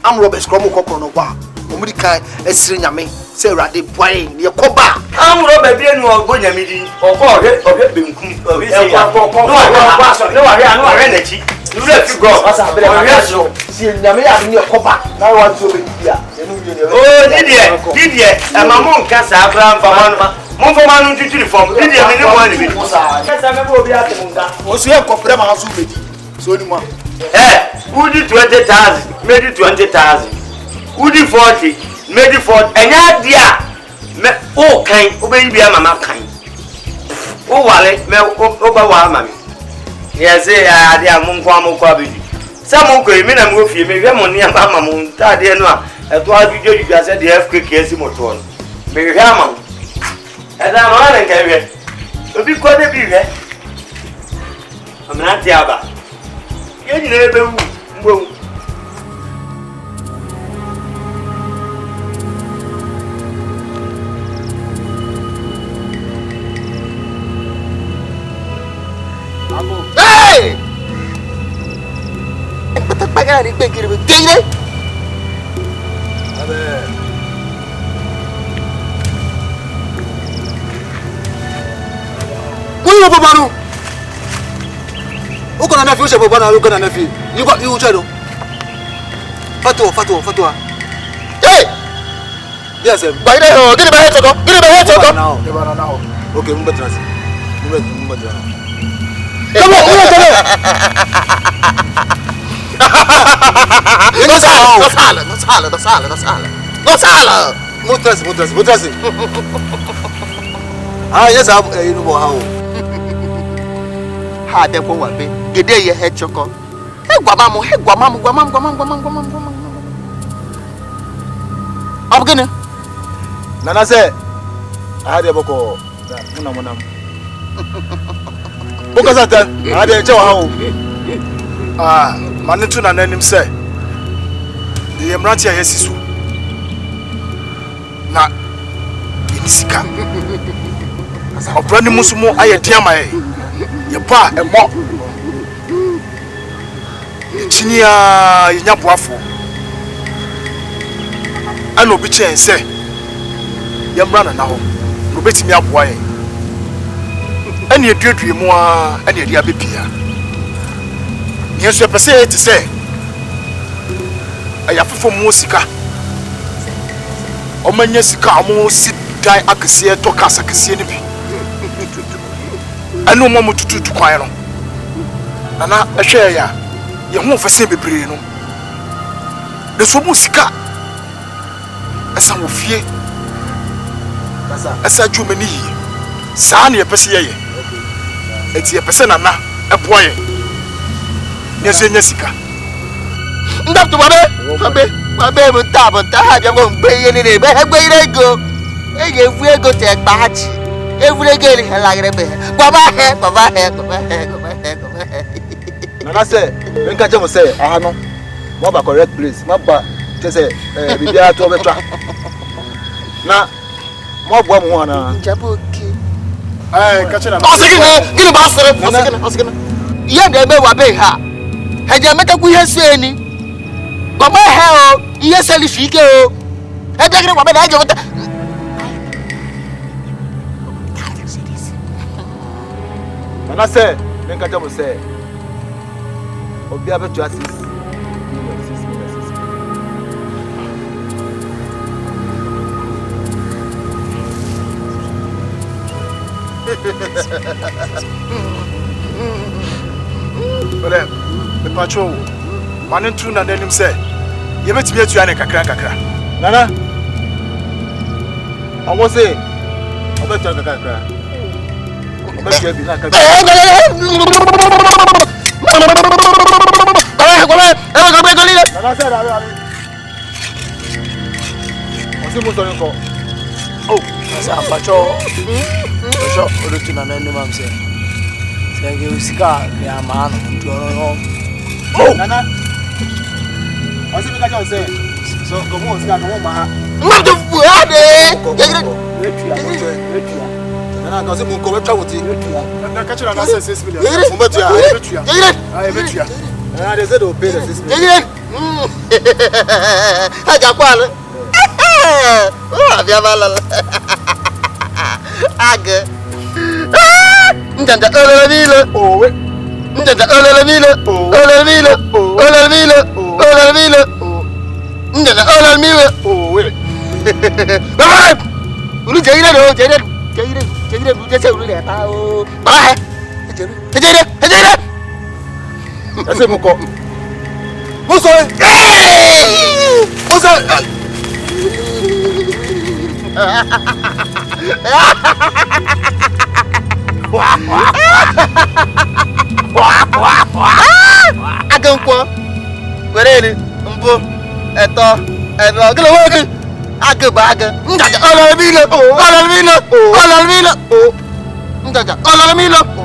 I'm Robert Scrum Cocono Bar. Omrika, a string, say Raddy Boy, near Coba. I'm Robert Bien or Bonamidi or call it or get been no, I energy. You let you go. See, Yamia near Coba. Now I want to be here. Oh, Didier, and my mom can't have one. Mon for man to uniform. Did you mean one of it? Yes, I remember we have to was here for them as so anymore. Eh, who did 20,000? Made it 20,000. Who did 40? Made it 40. And yeah, dear. Oh, kind, obey be a mamma kind. Oh, wallet, me over one mammy. Yes, I had a monquamo quabby. Some okay, men and move you, maybe money and mamma moon, Tadia no. At what you just said the F quick yes, motor. Maybe Hammond. And I'm on carry. To be quite a big, I'm not Yaba. Get in a boom. Hey! But the bagari big it. Babano. Who can I feel Babano? Look at nephew. You got you, Chado. Fatwa. Hey! Yes, by the hell, get my head to go. Get my head to go now. Okay, Mumbatras. Come on, yes, you know how. Had the one be get your head choco. Hey, guamamo. I'm gonna Nana say, I had a boko. Bokazata, I had a chow. Manituna name him say. The Emratia Yesisu. Na Inisika. Obrani musumo aye tiama ye ba e mo chinia ye nyaboafo ana obi chen se ye mra na ho no betimi aboa ye ana eduadue mu a ana edi abepia ye so pese ti se aya fofo mu sika o manya sika mo si dan akese to kasa kese ni bi anu mo mututu kwan no ana ehwe ya ye ho fese bebre no de so musika asa wo fie asa dwumani yi saa ne pese ye eti ye pese nana eboye ne so nya sika ndap to babe mo ta ha je mo gbe ye ni be gbe ire go e ye fu ego te gba chi every girl like rebe baba he Nana say when ka je mo say aha no mo ba correct place mo ba te say bibia to betwa na mo bo mo na jaboki ka che na gini ba sere osigina ye de be wa be ha je meta ku ye su eni baba he o ye seli fike o e de gini wa be na je meta Nana say, when ka jamo say, obi abetu assist. But the patrol, man and two and him say, you bet me to Annika Cracker. Nana, I was saying, I bet you Annika. I bet you be like a oh, that's a patrol. Shop for the tuna and the man say, thank you, Scar, yeah, man. Oh, Nana, I see what I can say. So, come on, Scar, come on, man. What the fuck? Nana, I can't go to travel to you. I'm catching an answer 6 million. I bet you. They said they'll pay the 6 million. I got one. Oh, I have Aga. Ndanda olalila. Oh, wait. Ndanda olalila. Olalila. Olalila. Olalila. Ndanda olalila. Oh, wait. Bye. Ulu jaira do, jaira. Ulu jasa ulu le pa o. Bye. Jaira. Ase muko. Muso. Muso. Agankwo werele mbo eto ero gele wogu agbaga ndaja olalmilo ndaja olalmilo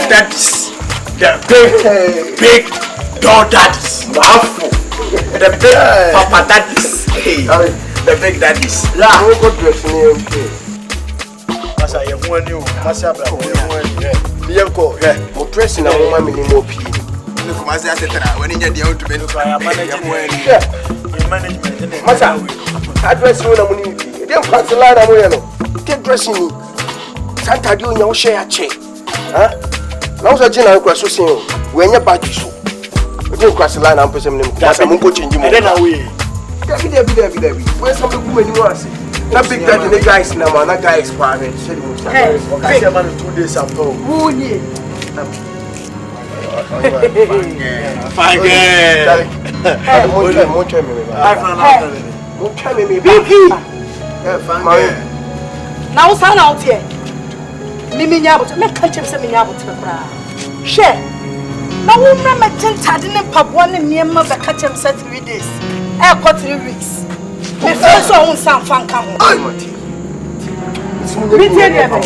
Daddies, the big dog daddies, the big papa daddies, the big daddies. Yeah, we go dress me okay. Masa ye mu ani o, masa bra mo ye mu ani. Ye ko, mo dress na mo ma me ni mo pi. No ko masa asetara, wani nya dia o to be no so ya manage mo ani. Management. Masa, address no na mo ni pi. Dem pass line na mo ye no. Take dressing me. Santa di o nya o share che. Huh? Now so jina ko so sin o we nya badge so o jin cross line am person nim ka mo ko change mo na we David when some people many was na big daddy the guys na ma na guys kwa me say mo say o ka say man 2 days after who ni fine mo try me Vicky fine now sound out here Mimi nyabot me catch him say me nyabot me bra she na wo mra me tentade ne pabo ne niema be catch him say 3 days e ko 3 weeks me feel so on san fan kan ho me tie dia me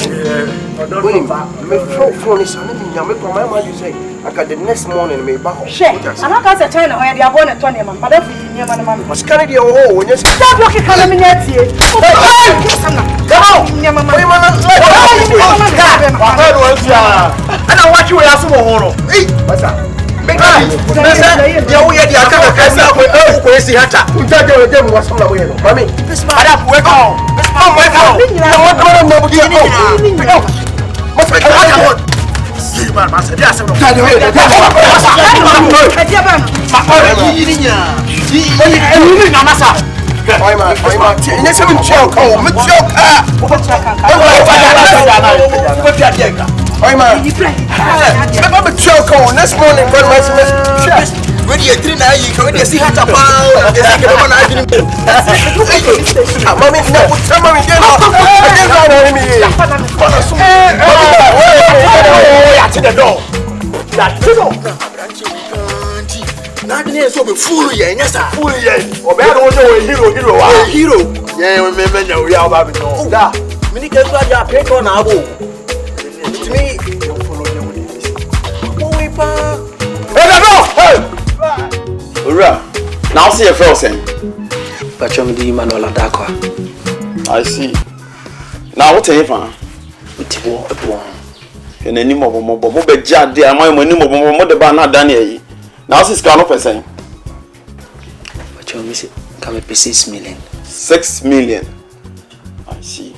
phone is on me nyame ko my man you say I got the next morning me back she anaka say China ho ya dia bo ne to ne ma pada fi niema ne ma me mas carry dia ho onye stop working kana me nyatie come on niema ma ana wachi we aso mo horo eh basa bega nasa ya wo ye di aka ka sa ko ko esi hata untaje we dem waso na mo ye no mami ada we go mo go mo buti mo man masa dia aso no tade we dia ba ma ora yiri nya yiri na masa Oi man, ine se me tchau ka, me tchau ka. Oi man. Me tchau ka, next morning when my semester. When you drink na you can see hata pa. They say ke na ajini. Mami na utama mi deno. Again na me. Ya to the door. That door. Not near so be fool ye, yes, fool ye. Or better was a hero. Yeah, remember we are about to da. Many can do a pick on our boat. To me, you follow them with this. Now see a frozen. But you're the Manola Dakwa. I see. Now what a fan? It's war. And any more jad, dear, my money more the banner Daniel. Now this is kind of person. But you miss it. Come pay 6 million. 6 million. I see.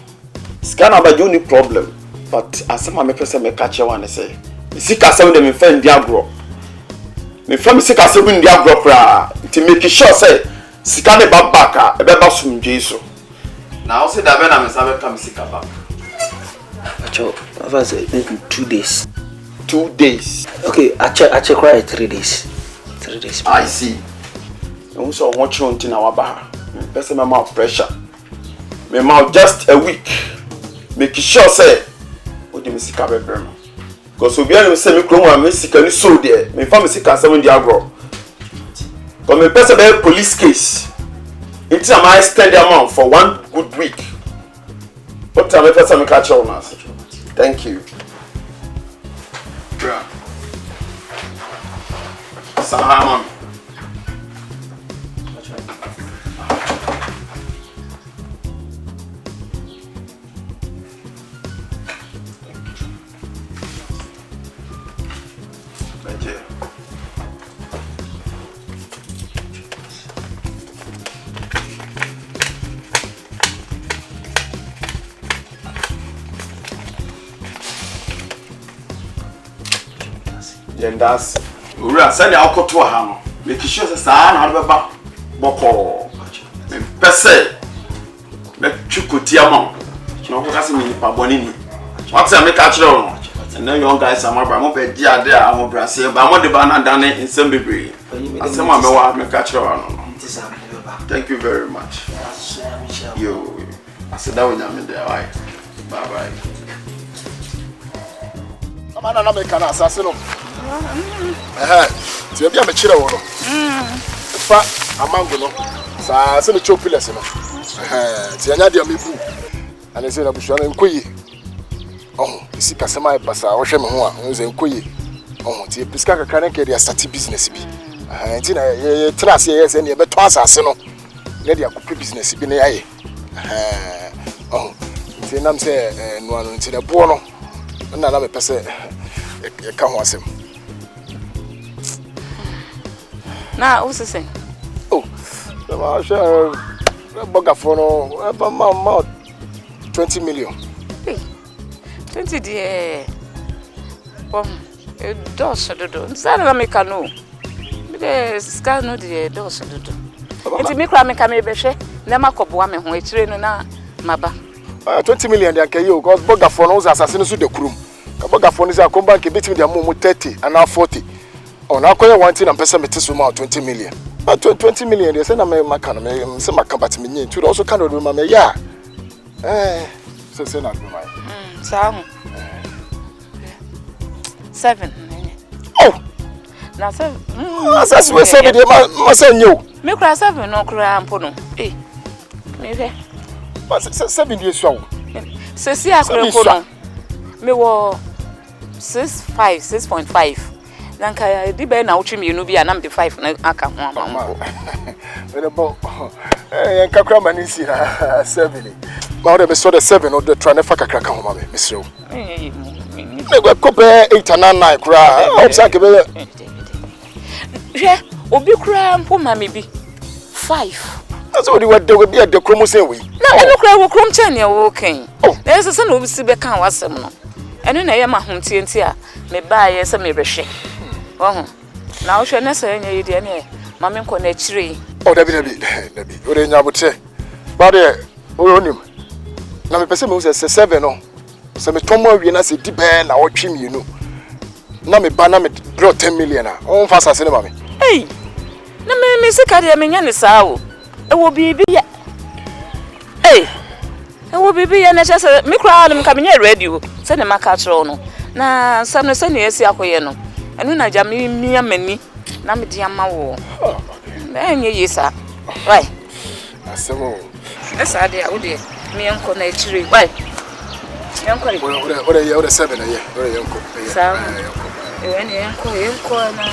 Scan about you need problem. But as some me person me catch you one say. Sika say dem friend dia agro. Me friend sika say we dia agro pra. To make sure say sika ne back e be ba sumdwe so. Now say that na me say come sika back. Acho, I say 2 days. 2 days. Okay, I check right 3 days. 3 days. I see. You so watch on tin our bar. Person my mouth pressure. Me mouth just a week. Make sure say o de me sika be brem. Because obi an say me krom am sika ni so there. Me fa me sika 7 dia agro. But me person be police case. It's am I spend the amount for 1 good week. What time me person me catch on us. Thank you. Bra. Salam. That's Ura send alcohol to a hammer. Make sure the son out of a back. Boko. Pesse. Make Chukutia. No, that's me, Pabonini. What's a make catch on? And then young guys are my bed, dear, I'm a Brazil, but I'm on the banana done in some degree. I said, Mamma, make catch on. Thank you very much. You, I said, that was I'm there. Bye bye. I'm not making an assassin. So be a chira wono. Fa amango no. Sa se no chopiles no. Ti anya dia mebu. Ana se na busua na nkoyi. Oh, isi kasema e basa wo hwe me ho a, nze nkoyi. Oh, ti piska kakra na ke dia start business bi. Ti na ye trase ye se na ye beto asase no. Na dia kopi business bi na yaye. Oh, ti nam se no anu ti na bo no. Na na me pese e ka ho asem. Na, what's the thing? Oh, I'm sure Boga for no 20 million. Hey, 20 dear. A does a dodo. Sana make a no. The sky no dear does a dodo. It's me cramming come beshe. Never cop woman who is training na maba. 20 million, they can you because Boga for no assassins to the crew. Boga for is a come back a bit with their mom 30 and now 40. Oh, now call you one thing and person me this woman 20 million. But 20 million, they say na me makana me say makabati me to also kind of do me yeah. So say na do my. Sam. 7. Oh. Na 7. That's we 7 dey ma say you. Me kura 7 no kura ampo no. Eh. Me fe. But 7 dey so. Se si akure ko no. Me wo 6.5. Nanka di be na uchi mienu bia na me 5 na aka ho amambo. We bo kakra mani si na 7. Ma o be so the 7 or the try na fa kakra ka ho ma me misrew. Me go kope 8 and 9 kra. O bisa ke be. Hwe obi kra mpo ma me bi 5. That's what we be at the chromo say we. Na eno kra wo krom chen ya wo ken. Na ese se na obi si be kan wasem no. Eno na ye ma hontie nti a me ba ye se me behwe. Oh, now she na say nya yidi ene ma me nko na chire. Oh, David. O de nya bote. Ba de o onim. Na me pese me say 7 no. Se me tomo awie na se di be na o twi mienu. Na me ba na me draw 10 million a. O mfa sase ne ma me. Hey. Na me sika de me nya ne saa o. E wo bibi ya. Hey. E wo bibi ya na chese me kra na me ka me nya ready o. Se ne maka tro no. Na sam ne se ne esi akoye no. Enu na jami mi amani na me di ama wo. Enye yesa. Why? Asemo. Esa de a wo de me enko na chire. Why? Enko ri. O de 7 na ye. O de enko. Sa. Enko na.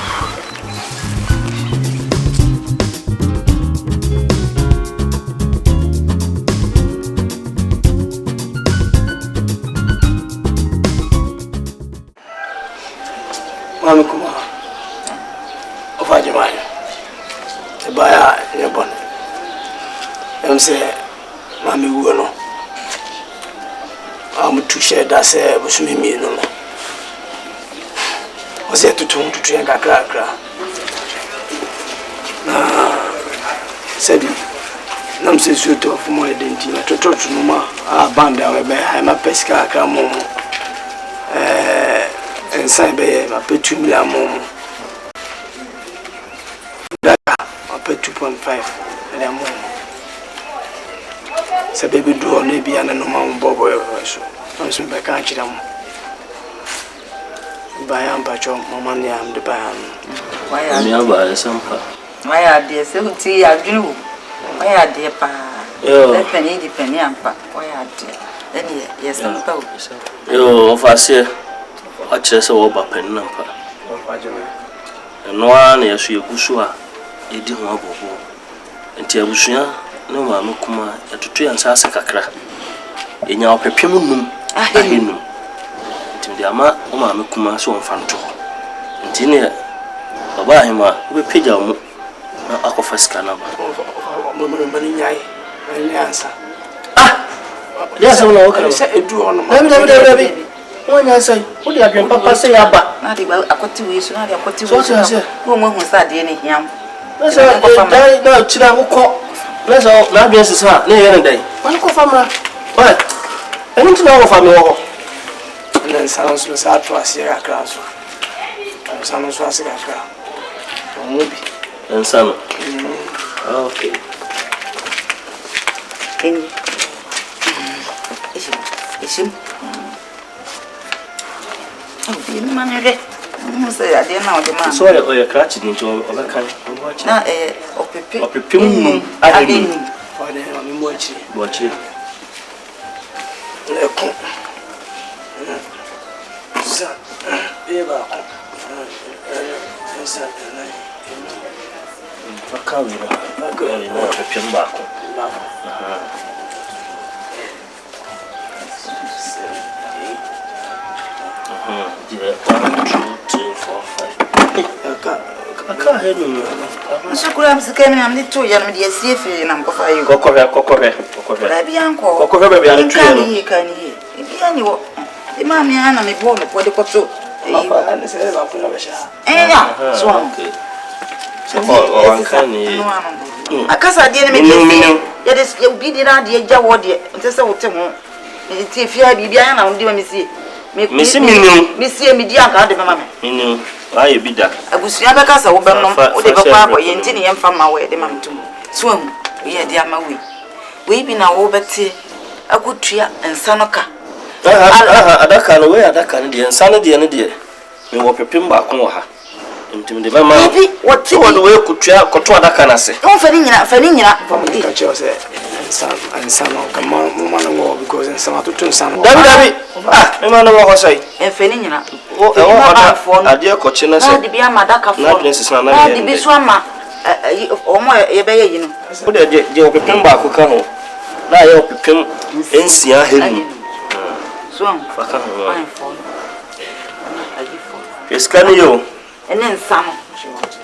Mami kuma ofaje maya. Ebaya yebon. I'm saying, Mammy Wono. I'm too sure that say was me no. Was it to turn to drink a crack? Said Nam says you talk for my identity. I told you no more. Band I'm a pesca crammo. And sign by my pay 2 million more. That I pay 2.5 million more. Say baby do maybe an normal bobo so. I'm some back country them. Buy am pacho mama ni am the buy. Why are Me aba sampa. why are there 70 adwene wo? Why are there pa? Le penny di penny ampa. Why are there? Then yes sampa wo. Yo ofase a kire se wo ba penny ampa. No an yesu yegusu a edi ho abobo. Enti abusua no ma me kuma atutu yansa ase kakra. Enya opepem num ahenum. Enti ndi ama o ma me kuma so onfa nto. Enti ne baba ahema we peja mu na akofa sika na ba. Mani nyai. Ani ansa. Ya se na okara. Say edu ono. Dabi. Wonya sai, wo de adwen papa sai aba. Na de ba akoti we so na de akoti we so. Wo mo hu sa de ne hiam. Na say dai na chira wo ko. Na say na adwen sisa na ye ne dai. Wan ko famra. Wa. Enu tuna wo fami wo. Na salon so sa to asiya akra so. Salon so asiya akra. Omobi. Ensano. Okay. Isim. Oh, ni manere. Mo say ade na o de ma. So o crash ni to o ba kan. Na opepe. Opepe num ahenu. O de ma mi mo achi. Bo achi. Leko. Sa. Eba ko. Sa na. Fakawira. Fakawira na opepe mbako. Aha. Yeah, 1, 2, 3, 4, 5. Aka henu. Shukura msikemi na mnitu ya mdi yesifi na mkofa yu. Kokore. Baby yanko. Kokore baby anu tuye. Kani. Ibiani wo. Imami ana mibono kwa de koto. Papa ana sele ba kuna besha. Ya. So. Okay. So wankani. Akasa de ne medi. Ya de obi de na de gya wo de. Ntese wote ho. Ti fia bibia ya na ndi ma misi. Misi midi aka de mama me. Minu. Aye bida. Abusua beka sa wo bemnom wo de bekwa akọ ye nti ne yemfa ma we de mam tum. So hu ye de ama we bi na wo beti akutua ensa no ka. Adaka no we adaka ne de ensa no de ne de. Me wo pepem ba ko ha. Ntim de mama. Bibi wote wo de we kutua koto adaka na se. Won fani nyina Ka che o se ensa no ka mo no wo because ensa ma tutu ensa no. Dabi. Me ma no wo sai. Enfani nyina. O oda ade ko che na se. Na de bia madaka fo. Na de sisa na na de bi so ama omo ye be ye yi no. Wo de wo pepem ba ko ka ho. Na ye wo pepem ensia helu. So am faka ho. Fine for. Eskani yo. Ene ensa no.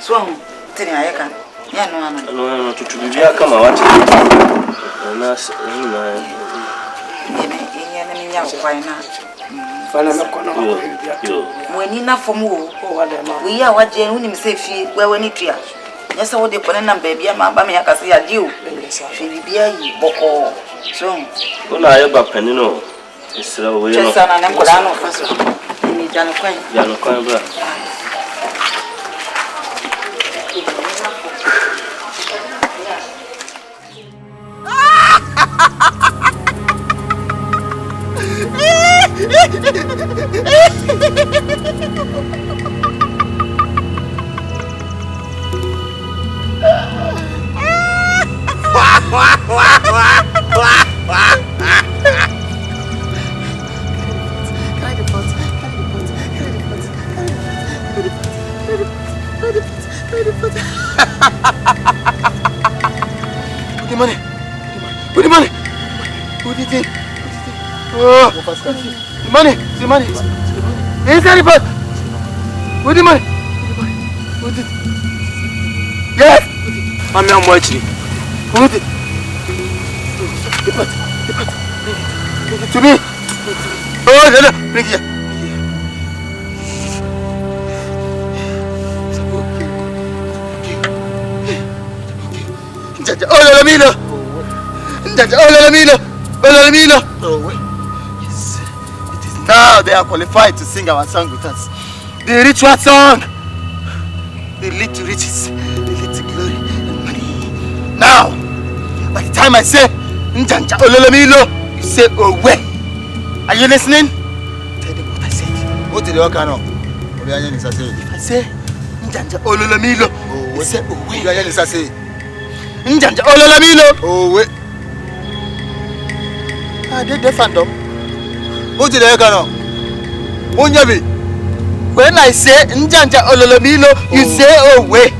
So am tini ayeka. Ya no ana. No tutu bibia kama wati. Na nya kwa ina. Fana me kono ko yo. Wani na fom wo. O wa de ma. We ya waje uni mse fi we wani tua. Nya se wo de kone na baby ama ba me yakase ya di o. Fi bibia yi boko. So. Ona aye ba panino. Isra we no. Chesa na nkoda no faso. Ni jano kwan. Jano kwan bra. Put the money. Put it in. Oh, the money. Inside the pot. Put the money. Put it. Yes. I'm watching. Put it. Depart. Bring it to me. Oh, no. Bring it here. Oh, yes. It is now they are qualified to sing our song with us. The ritual song. They lead to riches. They lead to glory and money. Now, by the time I say Njanja Ololamilo, you say Owe. Are you listening? Tell them what I said. What did you know? If I say Njanja Ololamilo, you say Owe. Njanja Ololamilo. Owe. I did the fandom. What did you know? Onyabi. When I say Njanja Ololamilo, you say Owe.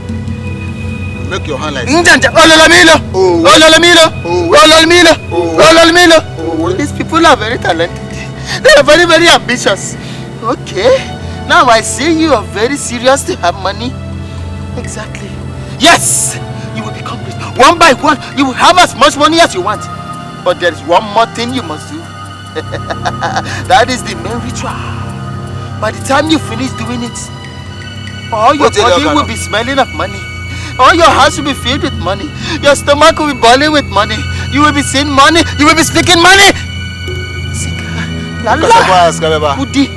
Make your hand like Njanja Ololamilo. Ololamilo. These people are very talented. They are very, very ambitious. Okay. Now I see you are very serious to have money. Exactly. Yes! You will become rich. One by one, you will have as much money as you want. But there is one more thing you must do. That is the main ritual. By the time you finish doing it, all your body will be smelling of money. All your house will be filled with money. Your stomach will be boiling with money. You will be seeing money. You will be speaking money. Udi.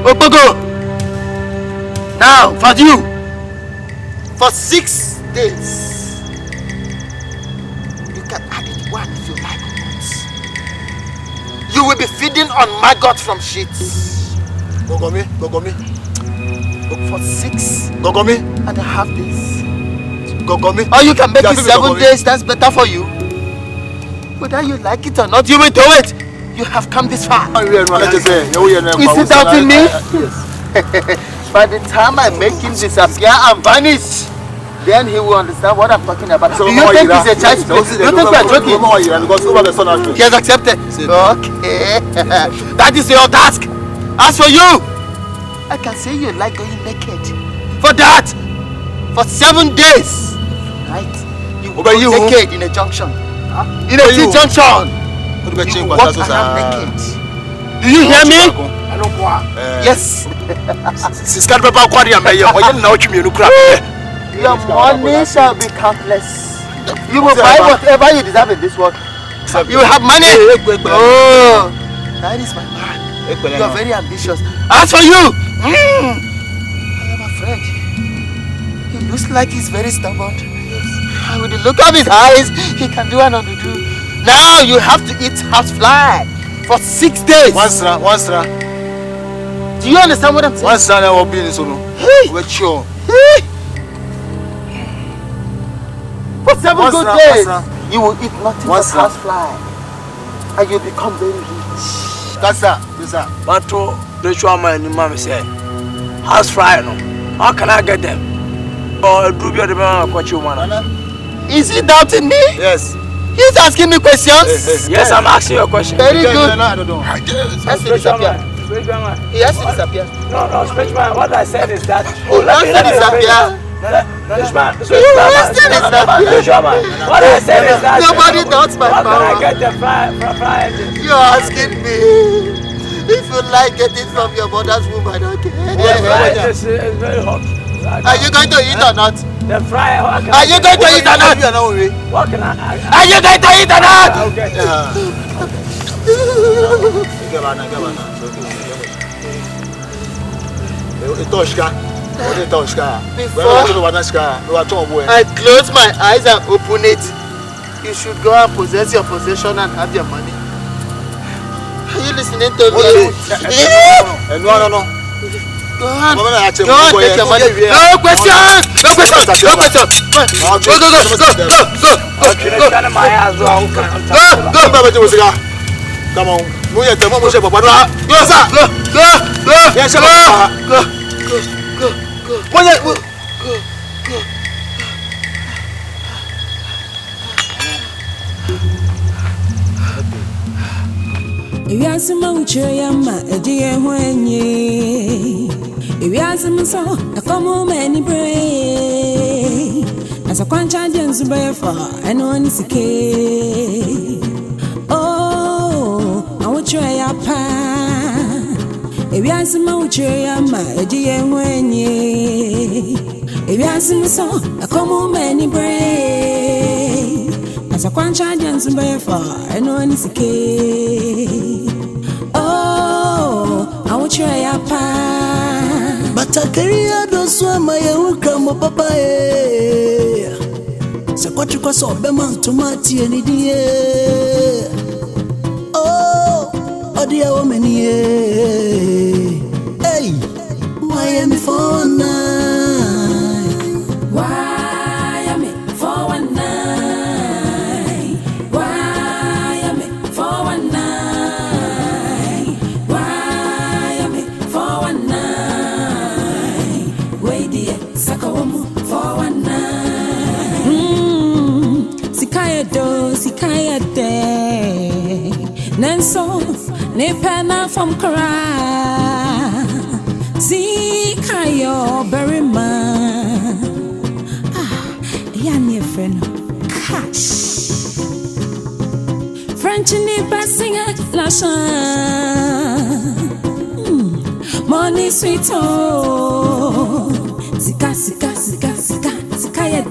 Obogo. Now, for you, for 6 days, you can add it one if you like. You will be feeding on maggot from sheets. Gogomi. For 6.5 days. Gogomi. Or you can make it 7 days, that's better for you. Whether you like it or not, you will do it. You have come this far. Is it doubting me? Yes. By the time I make him disappear and vanish, then he will understand what I'm talking about. Do you think he's a child? Do you think we are joking? He has accepted. Okay. That is your task. As for you, I can say you like going naked. For that, for 7 days, right? You will go naked in a junction. In a T-junction. You will walk around naked. Do you hear me? Yes. Your money shall be countless. You will buy whatever you deserve in this world. You will have money. Oh, that is my man. You are very ambitious. As for you, I am afraid. He looks like he's very stubborn. And with the look of his eyes, he can do and undo. Now you have to eat housefly for 6 days. One stra. Do you understand what I'm saying? One stra will be in this one. We're sure. For 7 good days, you will eat nothing but housefly, and you become very rich. That's that. But to ritual man, mama say, housefly, no. How can I get them? Or do you remember what you want? Is he doubting me? Yes. He's asking me questions. Yes, I'm asking you a question. Very good. He has to disappear. He has to disappear. No, spiritual man. What I said is that. He has to disappear. What I said is that nobody doubts my power. How can I get the fire? You're asking me if you like getting from your mother's womb. I don't care. It's very hot. Are you going to eat or not? The fry. Are you going to eat or not? What can I? Are you going to eat or not? Before I close my eyes and open it, you should go and possess your possession and have your money. Are you listening to me? No. Go on, take your money. No question. Go. Come on. If you ask me, I'm If you ask me so, I come home and pray. As a kwancha dance by far and one is a oh I will try a pa if you ask my chair my dear when ye if you ask me so I come on many brave as a kwancha dance by far and one is a oh I will try a pa but I carry a doswa my own papa Sakwachi kwa so bema tomati eni die oh odia wo meni hey Miami for night Miami for one night Miami for one night Miami for one night Wait dear Sakawa for one night Sikaya de Nenso ne pena from Kara Sikayo berima Yani a friend cash French ni singer lasha Money sweet oh Sikaya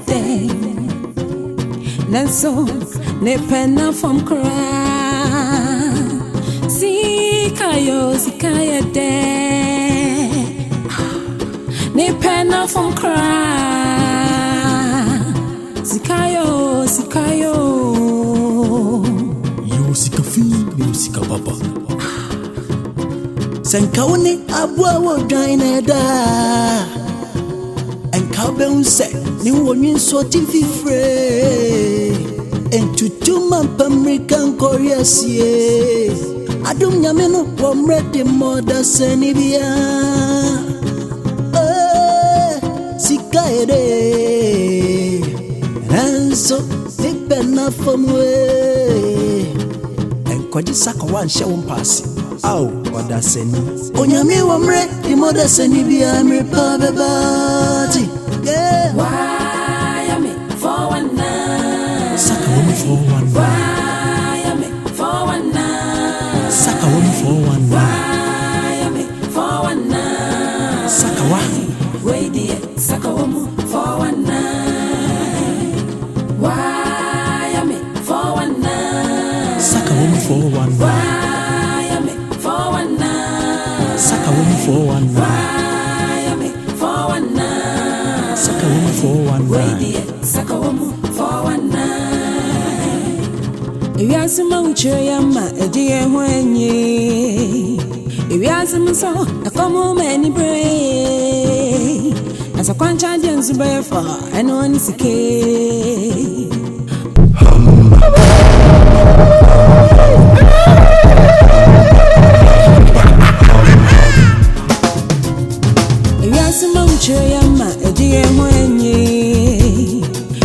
de Nenso ne pena from Kara Sikaya de ne pena from Kara Sikayo you sikafi you sikababa Sankawni abwa wo dine da Enkabe unse ni wonyin so TV free Entutuma pamrikan Koreasie Adum nyame no pomrede moda senibia Sikaere Ranso Nipena famwe Enkwaji SAKAWA nshe wompasi Au oda seni Onyame wamre di moda senibia mripa bebati Yeah Miami for one night SAKAWA for one Miami for one night SAKAWA for one Miami for one night SAKAWA Wait dear Sakawa for one night Miami for one night SAKAWA for one Miami for one night SAKAWA for one Miami for one night SAKAWA for one Wait dear Sakawa for one night If you ask me what you're my dear when ye if you ask me so I come home any brave as a quancha dance by far and one is a if you ask me what you're my dear when ye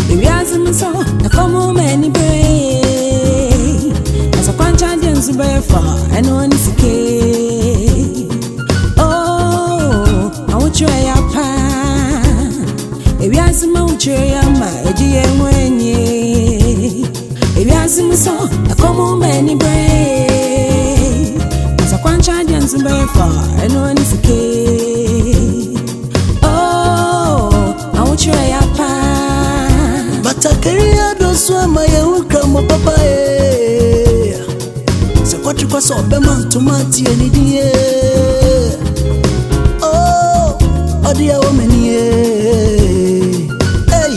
if you ask me so I come home any brave as a quancha dance by far and one is a try a pa if you ask me what you're my dear when ye if you ask me so I come home many brave as a quancha dance by far and one is a oh I will try a pa but I carry a doswa my own papa Sakwachi kwa so bema tomati eni die Odia wo meni hey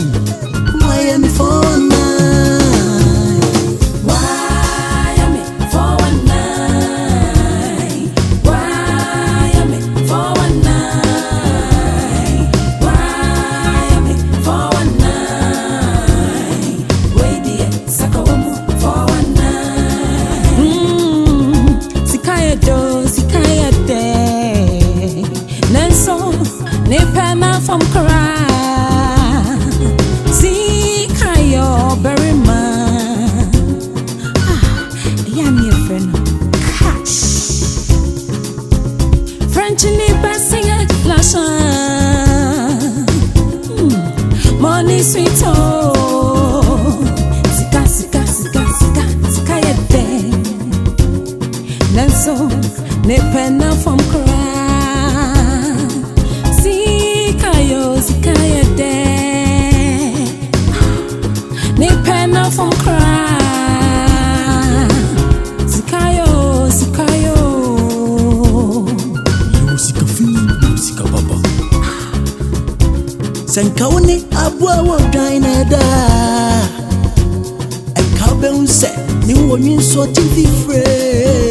Miami for night Miami for one night Miami for one night Miami for one night Wait dear Sakawa for one night Sikaya de Nenso ne pena from Kara Sikayo berima Yani a friend cash French ni singer lasha Money sweet oh nanso ne penna from cry sikayo de ne penna from cry sikayo sika baba Sankawni abwa wo dine da e ka be unse ni wo nyin so ti fi free